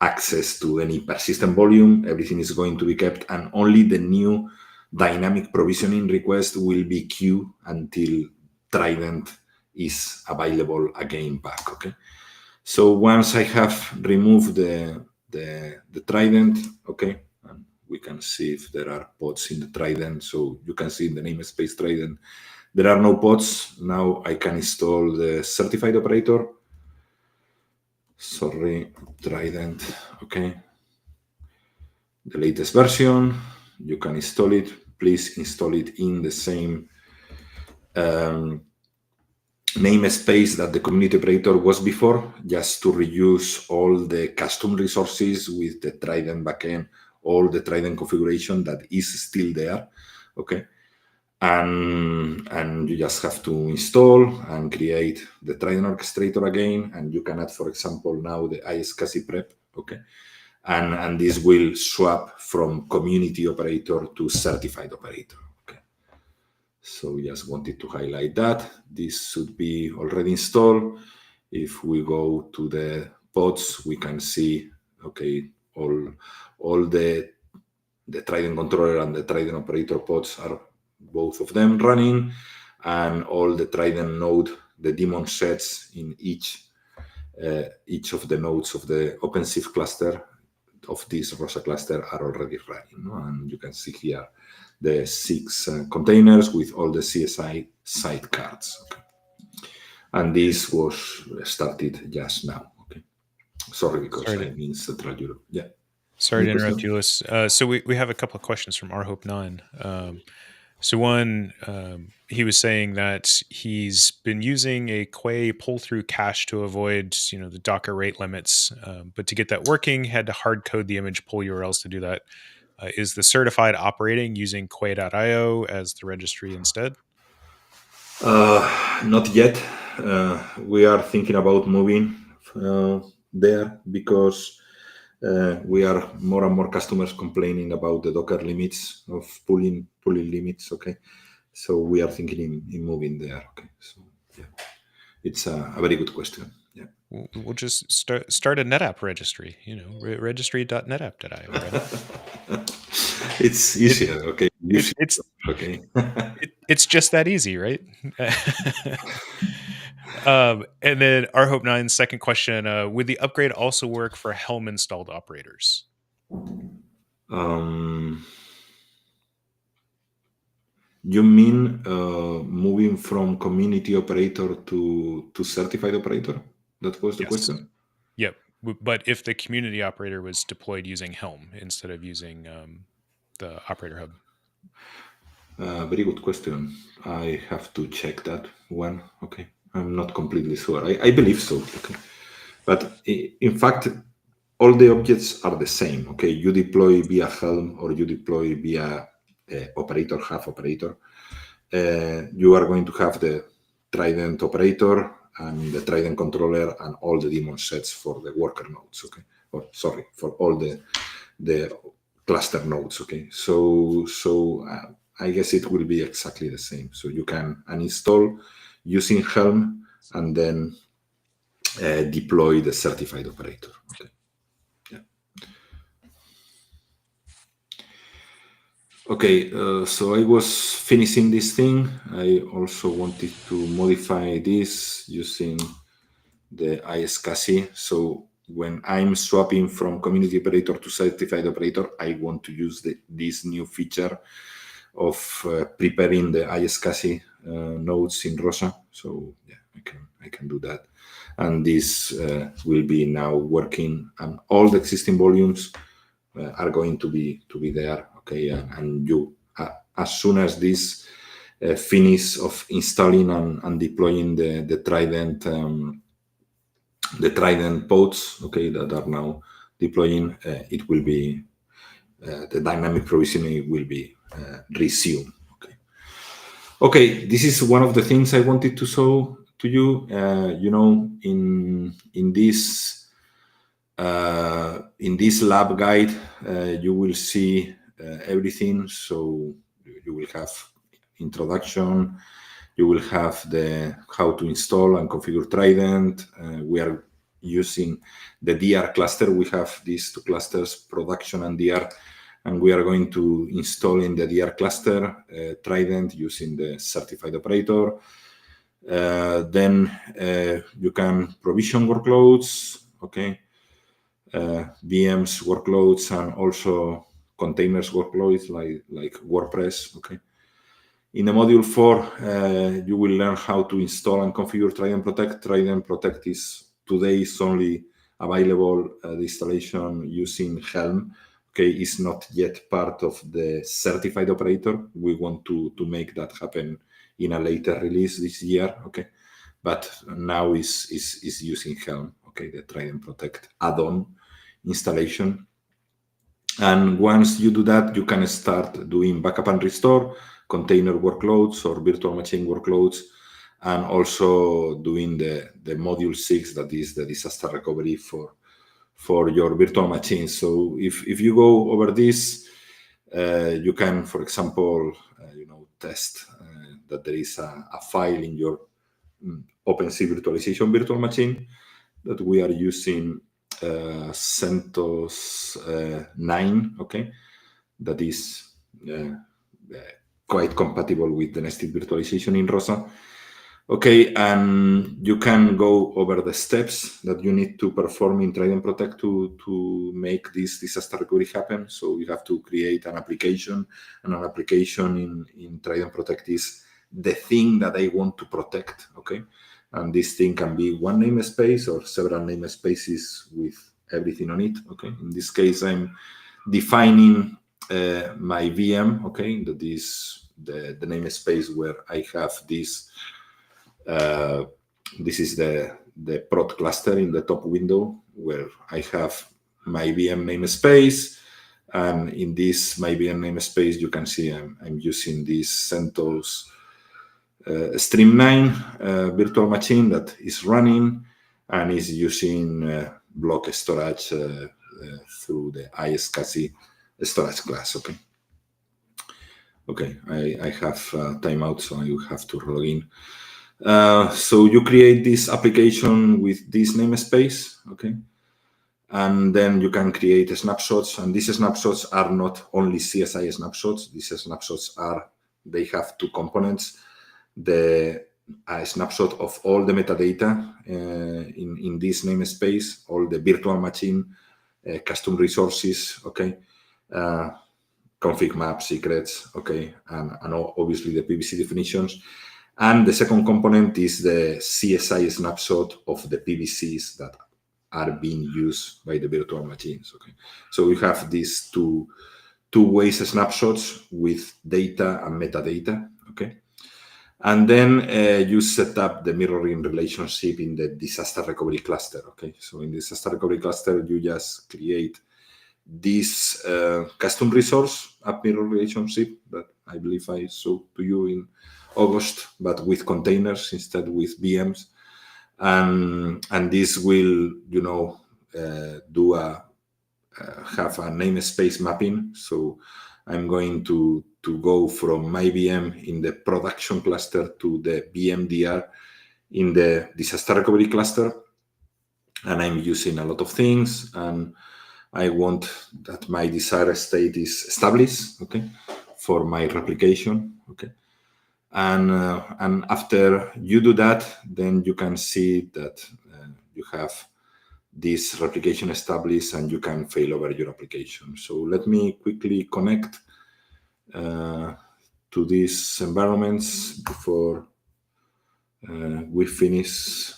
access to any persistent volume. Everything is going to be kept, and only the new dynamic provisioning request will be queued until Trident is available again back. Okay. So once I have removed the Trident, okay, and we can see if there are pods in the Trident. So you can see in the namespace Trident, there are no pods. Now I can install the certified operator. Trident, okay. The latest version, you can install it. Please install it in the same namespace that the community operator was before, just to reuse all the custom resources with the Trident backend, all the Trident configuration that is still there, okay? And you just have to install and create the Trident orchestrator again, and you can add, for example, now the iSCSI prep, okay? And this will swap from community operator to certified operator. So just wanted to highlight that. This should be already installed. If we go to the pods, we can see, okay, all the Trident controller and the Trident operator pods are both of them running, and all the Trident node, the daemon sets in each of the nodes of the OpenShift cluster of this ROSA cluster are already running. No? And you can see here the 6 containers with all the CSI sidecards. Okay. And this was started just now. Okay. Sorry, because I'm in Central Europe. Yeah. Sorry to interrupt you, Lewis. So we have a couple of questions from rhope9. So one, he was saying that he's been using a Quay pull-through cache to avoid, the Docker rate limits, but to get that working, had to hard code the image pull URLs to do that. Is the certified operating using Quay.io as the registry instead? Not yet. We are thinking about moving there, because we are more and more customers complaining about the Docker limits of pulling limits. Okay, so we are thinking in moving there. Okay, so yeah, it's a very good question. Yeah, we'll just start a NetApp registry. Registry.netapp.io. Right? It's easier. Okay, it's okay. It's just that easy, right? And then rhope9's second question, would the upgrade also work for Helm installed operators? You mean moving from community operator to certified operator? That was the question? Yep. But if the community operator was deployed using Helm instead of using the operator hub? Very good question. I have to check that one. Okay, I'm not completely sure. I believe so. Okay, but in fact, all the objects are the same. Okay, you deploy via Helm or you deploy via operator hub operator. You are going to have the Trident operator and the Trident controller and all the daemon sets for the worker nodes. Okay, or sorry, for all the cluster nodes. Okay, so I guess it will be exactly the same. So you can uninstall using Helm and then deploy the certified operator. Okay. Yeah. Okay, so I was finishing this thing. I also wanted to modify this using the ISCSI. So when I'm swapping from community operator to certified operator, I want to use this new feature of preparing the ISCSI nodes in ROSA. So yeah, I can do that. And this will be now working, and all the existing volumes are going to be there. Okay, and you as soon as this finish of installing and deploying the Trident pods, okay, that are now deploying, it will be the dynamic provisioning will be resumed. Okay, this is one of the things I wanted to show to you. You know, in this lab guide, you will see everything. So you will have introduction. You will have the how to install and configure Trident. We are using the DR cluster. We have these two clusters, production and DR. And we are going to install in the DR cluster Trident using the certified operator. Then you can provision workloads, okay, VMs workloads, and also containers workloads like WordPress, okay. In the module 4, you will learn how to install and configure Trident Protect. Trident Protect today is only available, the installation using Helm. Okay, is not yet part of the certified operator. We want to make that happen in a later release this year. Okay, but now is using Helm. Okay, the Trident Protect add-on installation. And once you do that, you can start doing backup and restore, container workloads or virtual machine workloads, and also doing the module 6, that is the disaster recovery for your virtual machine. So if you go over this, you can, for example, test that there is a file in your OpenShift virtualization virtual machine that we are using CentOS 9, okay, that is quite compatible with the nested virtualization in ROSA. Okay, and you can go over the steps that you need to perform in Trident Protect to make this disaster recovery happen. So you have to create an application, and an application in Trident Protect is the thing that I want to protect, okay? And this thing can be one namespace or several namespaces with everything on it, okay? In this case, I'm defining my VM, okay? That is the namespace where I have this. This is the prod cluster in the top window where I have my VM namespace, and in this my VM namespace you can see I'm using this CentOS Stream 9 virtual machine that is running and is using block storage through the ISCSI storage class. Okay, I have timeout, so I will have to log in. So you create this application with this namespace, okay? And then you can create snapshots, and these snapshots are not only CSI snapshots. These snapshots they have two components. The snapshot of all the metadata in this namespace, all the virtual machine, custom resources, okay? Config map secrets, okay? And obviously the PVC definitions. And the second component is the CSI snapshot of the PVCs that are being used by the virtual machines. Okay, so we have these two-way snapshots with data and metadata. Okay, and then you set up the mirroring relationship in the disaster recovery cluster. Okay, so in the disaster recovery cluster, you just create this custom resource app mirror relationship that I believe I showed to you in August, but with containers instead with VMs. And this will, do have a namespace mapping. So I'm going to go from my VM in the production cluster to the VMDR in the disaster recovery cluster. And I'm using a lot of things, and I want that my desired state is established, okay, for my replication, okay. And after you do that, then you can see that you have this replication established and you can fail over your application. So let me quickly connect to these environments before we finish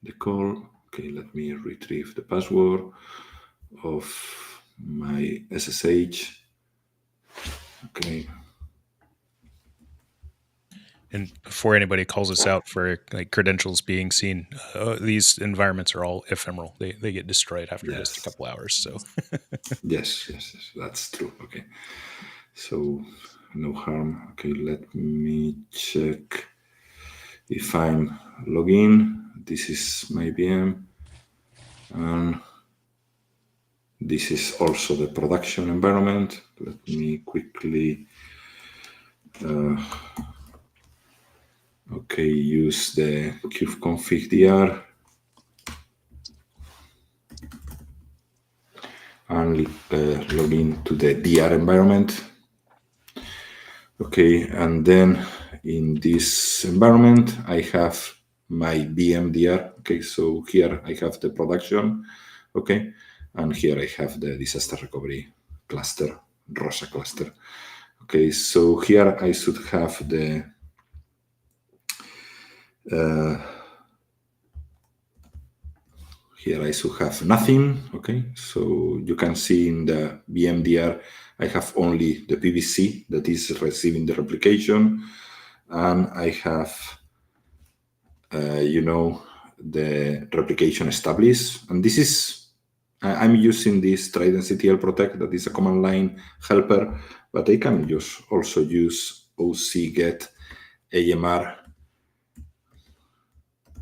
the call. Okay, let me retrieve the password of my SSH. Okay. And before anybody calls us out for like credentials being seen, these environments are all ephemeral. They get destroyed after just a couple hours. So yes, that's true. Okay, so no harm. Okay, let me check if I'm logged in. This is my VM, and this is also the production environment. Let me quickly use the kubeconfig.dr and log in to the DR environment. Okay, and then in this environment, I have my VMDR. Okay, so here I have the production. Okay, and here I have the disaster recovery cluster, ROSA cluster. Okay, so here I should have the here I should have nothing. Okay, so you can see in the VMDR I have only the PVC that is receiving the replication, and I have the replication established. And this is I'm using this Trident Protect that is a command line helper, but I can also use OC get AMR.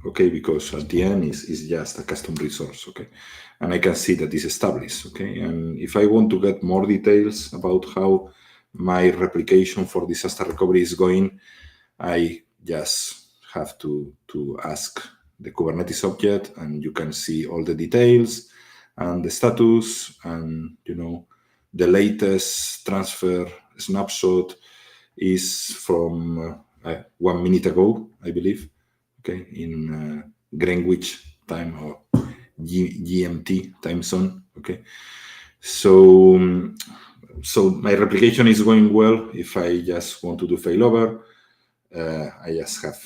Okay, because at the end is just a custom resource, okay? And I can see that it's established, okay? And if I want to get more details about how my replication for disaster recovery is going, I just have to ask the Kubernetes object, and you can see all the details and the status, and, the latest transfer snapshot is from 1 minute ago, I believe. Okay, in Greenwich time or GMT time zone. Okay, so my replication is going well. If I just want to do failover, I just have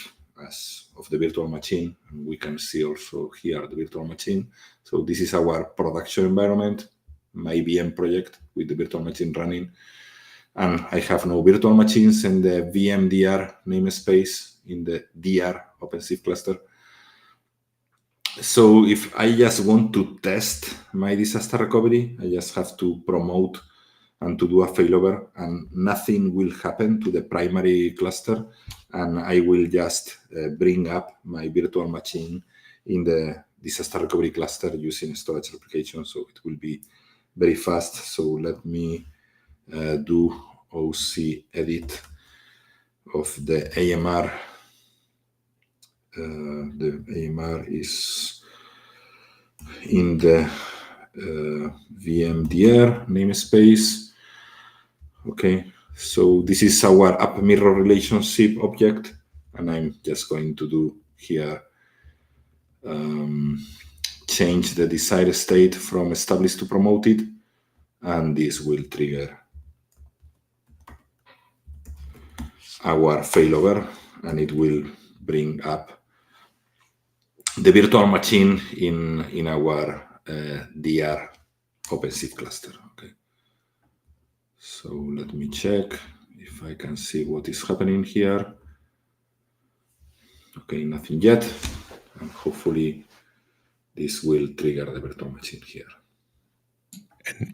as of the virtual machine, and we can see also here the virtual machine. So this is our production environment, my VM project with the virtual machine running, and I have no virtual machines in the VMDR namespace in the DR OpenShift cluster. So if I just want to test my disaster recovery, I just have to promote and to do a failover, and nothing will happen to the primary cluster, and I will just bring up my virtual machine in the disaster recovery cluster using storage replication, so it will be very fast. So let me do OC edit of the AMR. The AMR is in the VMDR namespace. Okay, so this is our app mirror relationship object, and I'm just going to do here change the desired state from established to promoted, and this will trigger our failover, and it will bring up the virtual machine in our DR OpenShift cluster. Okay. So let me check if I can see what is happening here. Okay, nothing yet. And hopefully this will trigger the virtual machine here.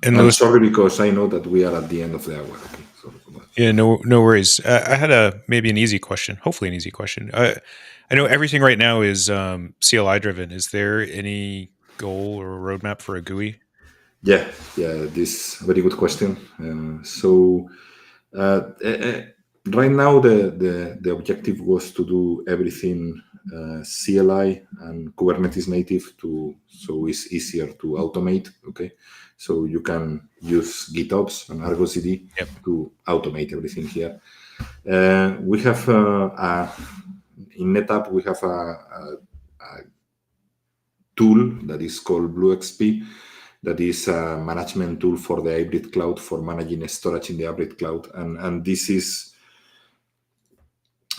And I'm sorry because I know that we are at the end of the hour. Okay, sorry for that. Yeah, no worries. I had maybe an easy question, hopefully an easy question. I know everything right now is CLI driven. Is there any goal or roadmap for a GUI? Yeah, this very good question. Right now the objective was to do everything CLI and Kubernetes native so it's easier to automate. Okay, so you can use GitOps and Argo CD to automate everything here. We have in NetApp we have a tool that is called BlueXP. That is a management tool for the hybrid cloud, for managing storage in the hybrid cloud, and this is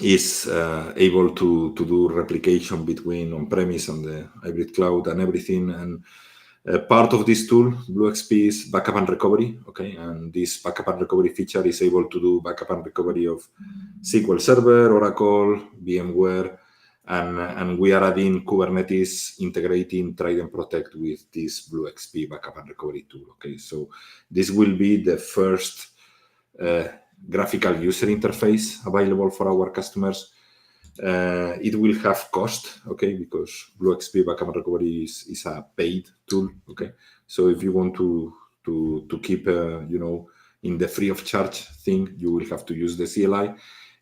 able to do replication between on-premise and the hybrid cloud and everything. And part of this tool, BlueXP, is backup and recovery. Okay, and this backup and recovery feature is able to do backup and recovery of SQL Server, Oracle, VMware. And we are adding Kubernetes, integrating Trident Protect with this BlueXP backup and recovery tool. Okay, so this will be the first graphical user interface available for our customers. It will have cost, okay, because BlueXP backup and recovery is a paid tool. Okay, so if you want to keep in the free of charge thing, you will have to use the CLI.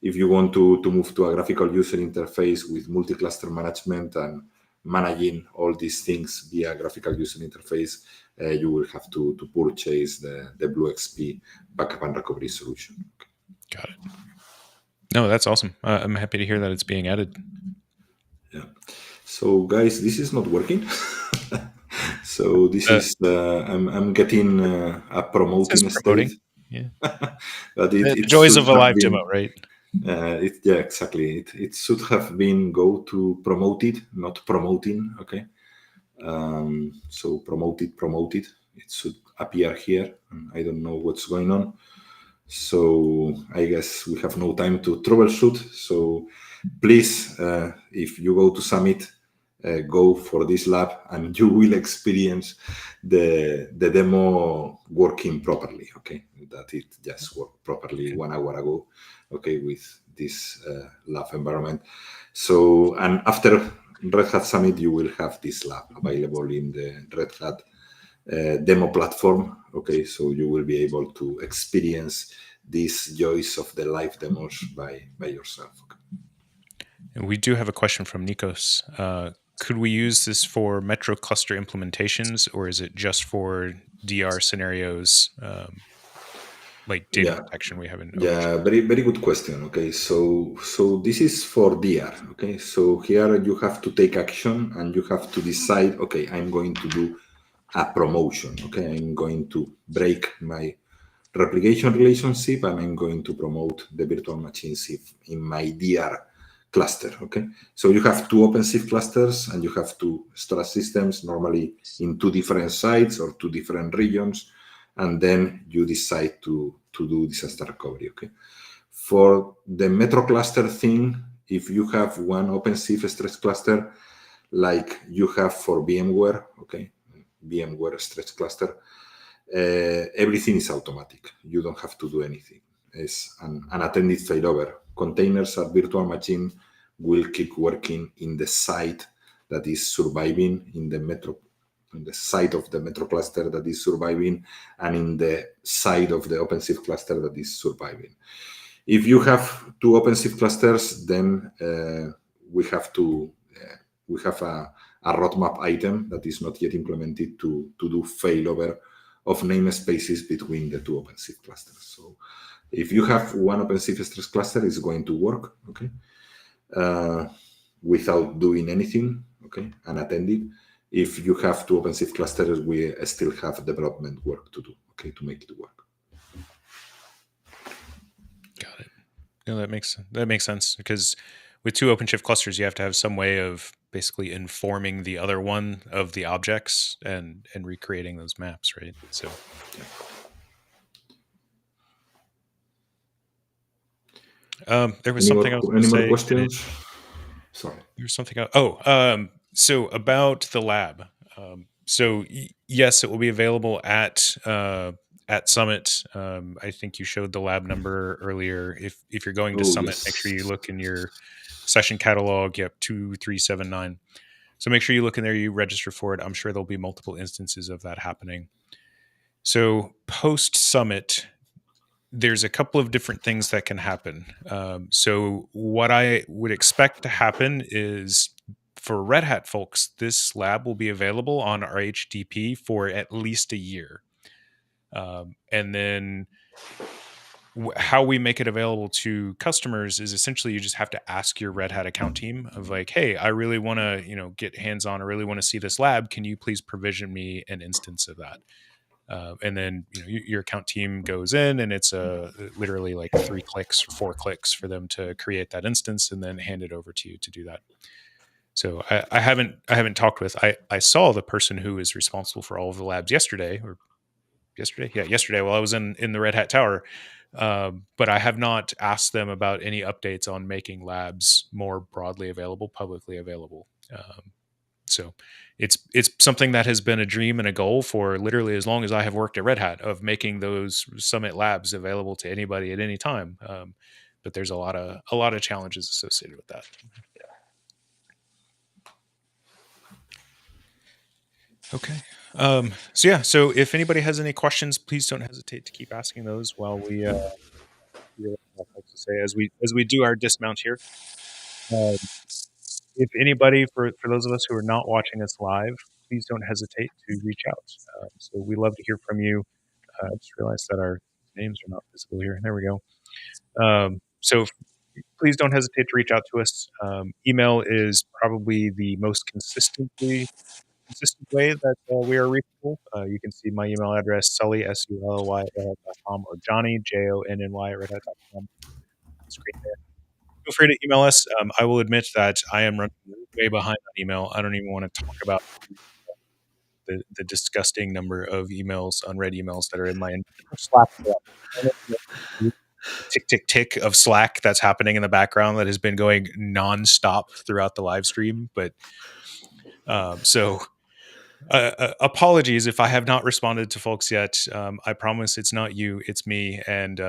If you want to move to a graphical user interface with multi-cluster management and managing all these things via graphical user interface, you will have to purchase the BlueXP backup and recovery solution. Got it. No, that's awesome. I'm happy to hear that it's being added. Yeah. So guys, this is not working. So this is I'm getting a promoting state. Yeah. But the joys of a live demo, right? Yeah, exactly. It should have been go to promoted, not promoting. Okay. So promoted. It should appear here. I don't know what's going on. So I guess we have no time to troubleshoot. So please, if you go to Summit, go for this lab and you will experience the demo working properly. Okay, that it just worked properly 1 hour ago. Okay, with this lab environment. So, and after Red Hat Summit, you will have this lab available in the Red Hat demo platform. Okay, so you will be able to experience these joys of the live demos by yourself. Okay. And we do have a question from Nikos. Could we use this for Metro cluster implementations, or is it just for DR scenarios, like data protection we have in OpenShift? Yeah, very good question. Okay, so this is for DR. Okay, so here you have to take action and you have to decide. Okay, I'm going to do a promotion. Okay, I'm going to break my replication relationship and I'm going to promote the virtual machines in my DR cluster. Okay, so you have two OpenShift clusters and you have two storage systems, normally in two different sites or two different regions, and then you decide to do disaster recovery. Okay, for the Metro cluster thing, if you have one OpenShift stress cluster like you have for VMware, okay, VMware stretch cluster, everything is automatic. You don't have to do anything. It's an unattended failover. Containers at virtual machine will keep working in the site that is surviving, in the site of the Metro cluster that is surviving, and in the side of the OpenShift cluster that is surviving. If you have two OpenShift clusters, then we have a roadmap item that is not yet implemented to do failover of namespaces between the two OpenShift clusters. So if you have one OpenShift stress cluster, it's going to work, okay, without doing anything, okay, unattended. If you have two OpenShift clusters, we still have development work to do, okay, to make it work. Got it. No, that makes sense, because with two OpenShift clusters, you have to have some way of basically informing the other one of the objects and recreating those maps, right? So there was something I was going to say. Any more questions? Sorry. There's something else. So about the lab. So yes, it will be available at Summit. I think you showed the lab number earlier. If you're going to Summit, Yes. make sure you look in your session catalog. Yep, 2379. So make sure you look in there. You register for it. I'm sure there'll be multiple instances of that happening. So post Summit, there's a couple of different things that can happen. So what I would expect to happen is, for Red Hat folks, this lab will be available on our HDP for at least a year. And then how we make it available to customers is essentially you just have to ask your Red Hat account team of like, hey, I really want to, get hands-on. I really want to see this lab. Can you please provision me an instance of that? And then your account team goes in, and it's literally like 3 clicks or 4 clicks for them to create that instance and then hand it over to you to do that. So I haven't talked with. I saw the person who is responsible for all of the labs yesterday while I was in the Red Hat Tower. But I have not asked them about any updates on making labs more broadly available, publicly available. So it's something that has been a dream and a goal for literally as long as I have worked at Red Hat, of making those Summit labs available to anybody at any time. But there's a lot of challenges associated with that. Okay. So if anybody has any questions, please don't hesitate to keep asking those while we as we do our dismount here. If anybody, for those of us who are not watching us live, please don't hesitate to reach out. So we love to hear from you. I just realized that our names are not visible here. There we go. So please don't hesitate to reach out to us. Email is probably the most consistent way that we are reachable. You can see my email address, Sully, SULLY@redhat.com, or Jonny, JONNY @redhat.com. Screen there. Feel free to email us. I will admit that I am running way behind on email. I don't even want to talk about the disgusting number of emails, unread emails that are in my Slack. Tick, tick, tick of Slack that's happening in the background that has been going nonstop throughout the live stream. But apologies if I have not responded to folks yet. I promise it's not you, it's me, and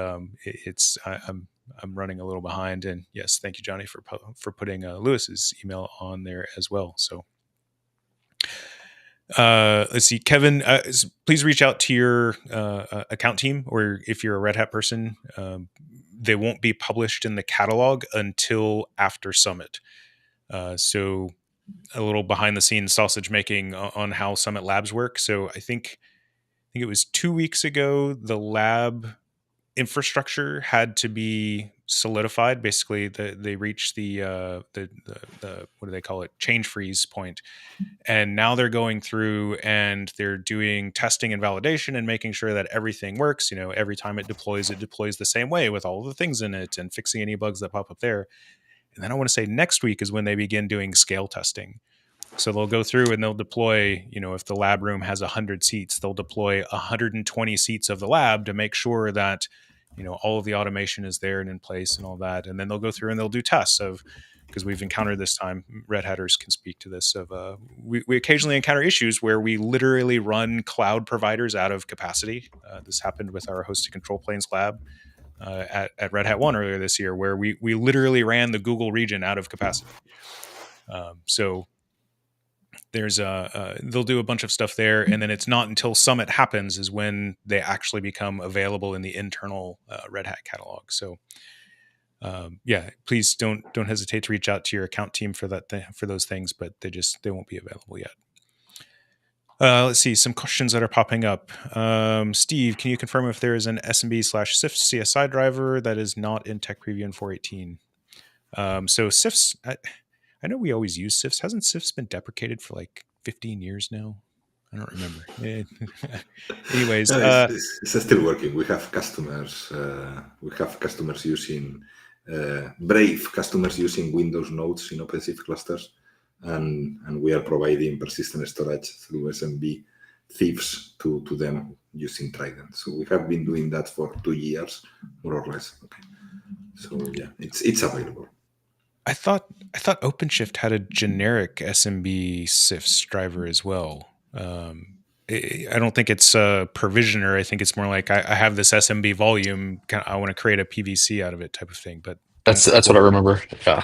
I'm running a little behind. And yes, thank you, Jonny, for putting Lewis's email on there as well. So let's see, Kevin, please reach out to your account team, or if you're a Red Hat person, they won't be published in the catalog until after Summit. So a little behind the scenes sausage making on how Summit Labs work. So I think it was 2 weeks ago, the lab infrastructure had to be solidified. Basically, they reached the what do they call it? Change freeze point. And now they're going through and they're doing testing and validation and making sure that everything works. Every time it deploys the same way with all the things in it, and fixing any bugs that pop up there. And then I want to say next week is when they begin doing scale testing. So they'll go through and they'll deploy, if the lab room has 100 seats, they'll deploy 120 seats of the lab to make sure that, all of the automation is there and in place and all that. And then they'll go through and they'll do tests because we've encountered this time, Red Hatters can speak to this, we occasionally encounter issues where we literally run cloud providers out of capacity. This happened with our hosted control planes lab at Red Hat 1 earlier this year, where we literally ran the Google region out of capacity. So there's they'll do a bunch of stuff there, and then it's not until Summit happens is when they actually become available in the internal Red Hat catalog. So please don't hesitate to reach out to your account team for those things, but they won't be available yet. Let's see some questions that are popping up. Steve, can you confirm if there is an SMB/CIFS CSI driver that is not in Tech Preview in 4.18? So CIFS, I know we always use CIFS. Hasn't CIFS been deprecated for like 15 years now? I don't remember. Anyways, it's still working. We have customers. Using brave customers using Windows nodes in OpenShift clusters. and we are providing persistent storage through SMB thieves to them using Trident. So we have been doing that for 2 years, more or less. Okay. So yeah, it's available. I thought OpenShift had a generic SMB CIFS driver as well. I don't think it's a provisioner. I think it's more like I have this SMB volume. I want to create a PVC out of it, type of thing. But That's what I remember. Yeah.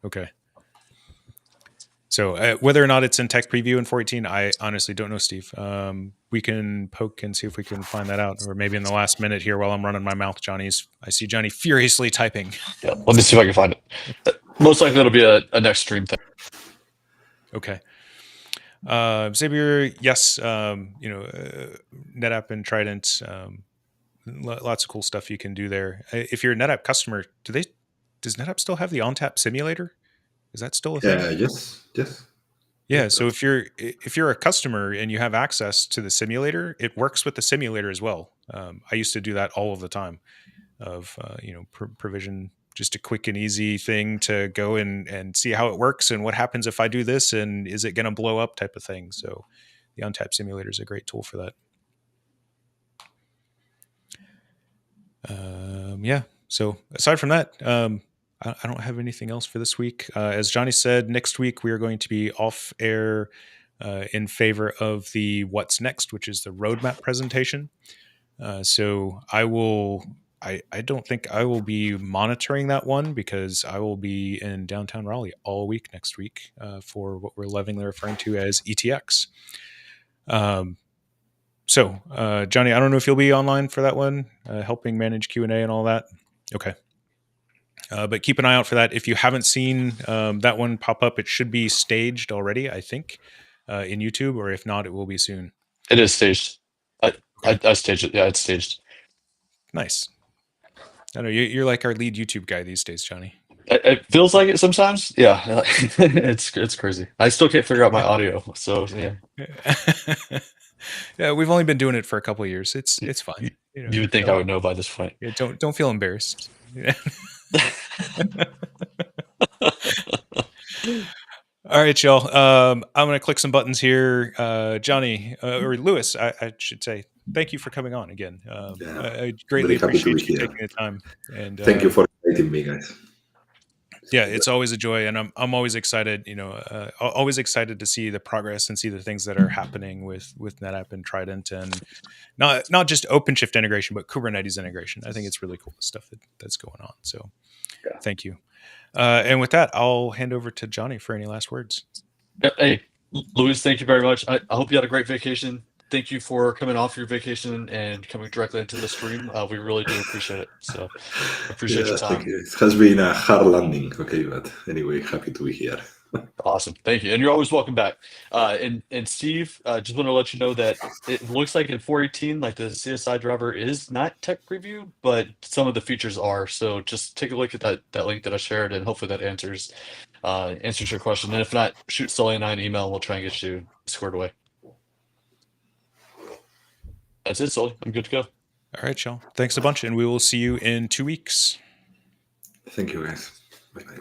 Okay. So whether or not it's in tech preview in 4.18, I honestly don't know, Steve. We can poke and see if we can find that out, or maybe in the last minute here while I'm running my mouth, I see Johnny furiously typing. Yeah. Let me see if I can find it. Most likely it'll be a next stream thing. Okay. Xavier, yes. NetApp and Trident, lots of cool stuff you can do there. If you're a NetApp customer, does NetApp still have the ONTAP simulator? Is that still a thing? Yes. Yeah. So if you're a customer and you have access to the simulator, it works with the simulator as well. I used to do that all of the time. Provision, just a quick and easy thing to go and see how it works and what happens if I do this and is it going to blow up type of thing. So the ONTAP simulator is a great tool for that. So aside from that, I don't have anything else for this week. As Johnny said, next week we are going to be off air in favor of the What's Next, which is the roadmap presentation. So I don't think I will be monitoring that one because I will be in downtown Raleigh all week next week for what we're lovingly referring to as ETX. So Johnny, I don't know if you'll be online for that one, helping manage Q&A and all that. Okay. But keep an eye out for that. If you haven't seen that one pop up, it should be staged already, I think, in YouTube, or if not, it will be soon. It is staged. I staged it. Yeah, it's staged. Nice. I know you're like our lead YouTube guy these days, Johnny. It feels like it sometimes. Yeah, it's crazy. I still can't figure out my audio. So yeah. Yeah, we've only been doing it for a couple of years. It's fine. You would think I would know by this point. Yeah, don't feel embarrassed. All right, y'all. I'm going to click some buttons here. Johnny, or Lewis, I should say, thank you for coming on again. I greatly appreciate you taking the time. And thank you for inviting me, guys. Yeah, it's always a joy, and I'm always excited. Always excited to see the progress and see the things that are happening with NetApp and Trident, and not just OpenShift integration, but Kubernetes integration. I think it's really cool, the stuff that's going on. So, Thank you. And with that, I'll hand over to Johnny for any last words. Hey, Louis, thank you very much. I hope you had a great vacation. Thank you for coming off your vacation and coming directly into the stream. We really do appreciate it. So appreciate your time. It has been a hard landing, okay, but anyway, happy to be here. Awesome. Thank you. And you're always welcome back. And Steve, just want to let you know that it looks like in 4.18, like the CSI driver is not tech preview, but some of the features are. So just take a look at that link that I shared, and hopefully that answers your question. And if not, shoot Sully and I an email, and we'll try and get you squared away. That's it, Sully. I'm good to go. All right, y'all. Thanks a bunch, and we will see you in 2 weeks. Thank you, guys. Bye-bye.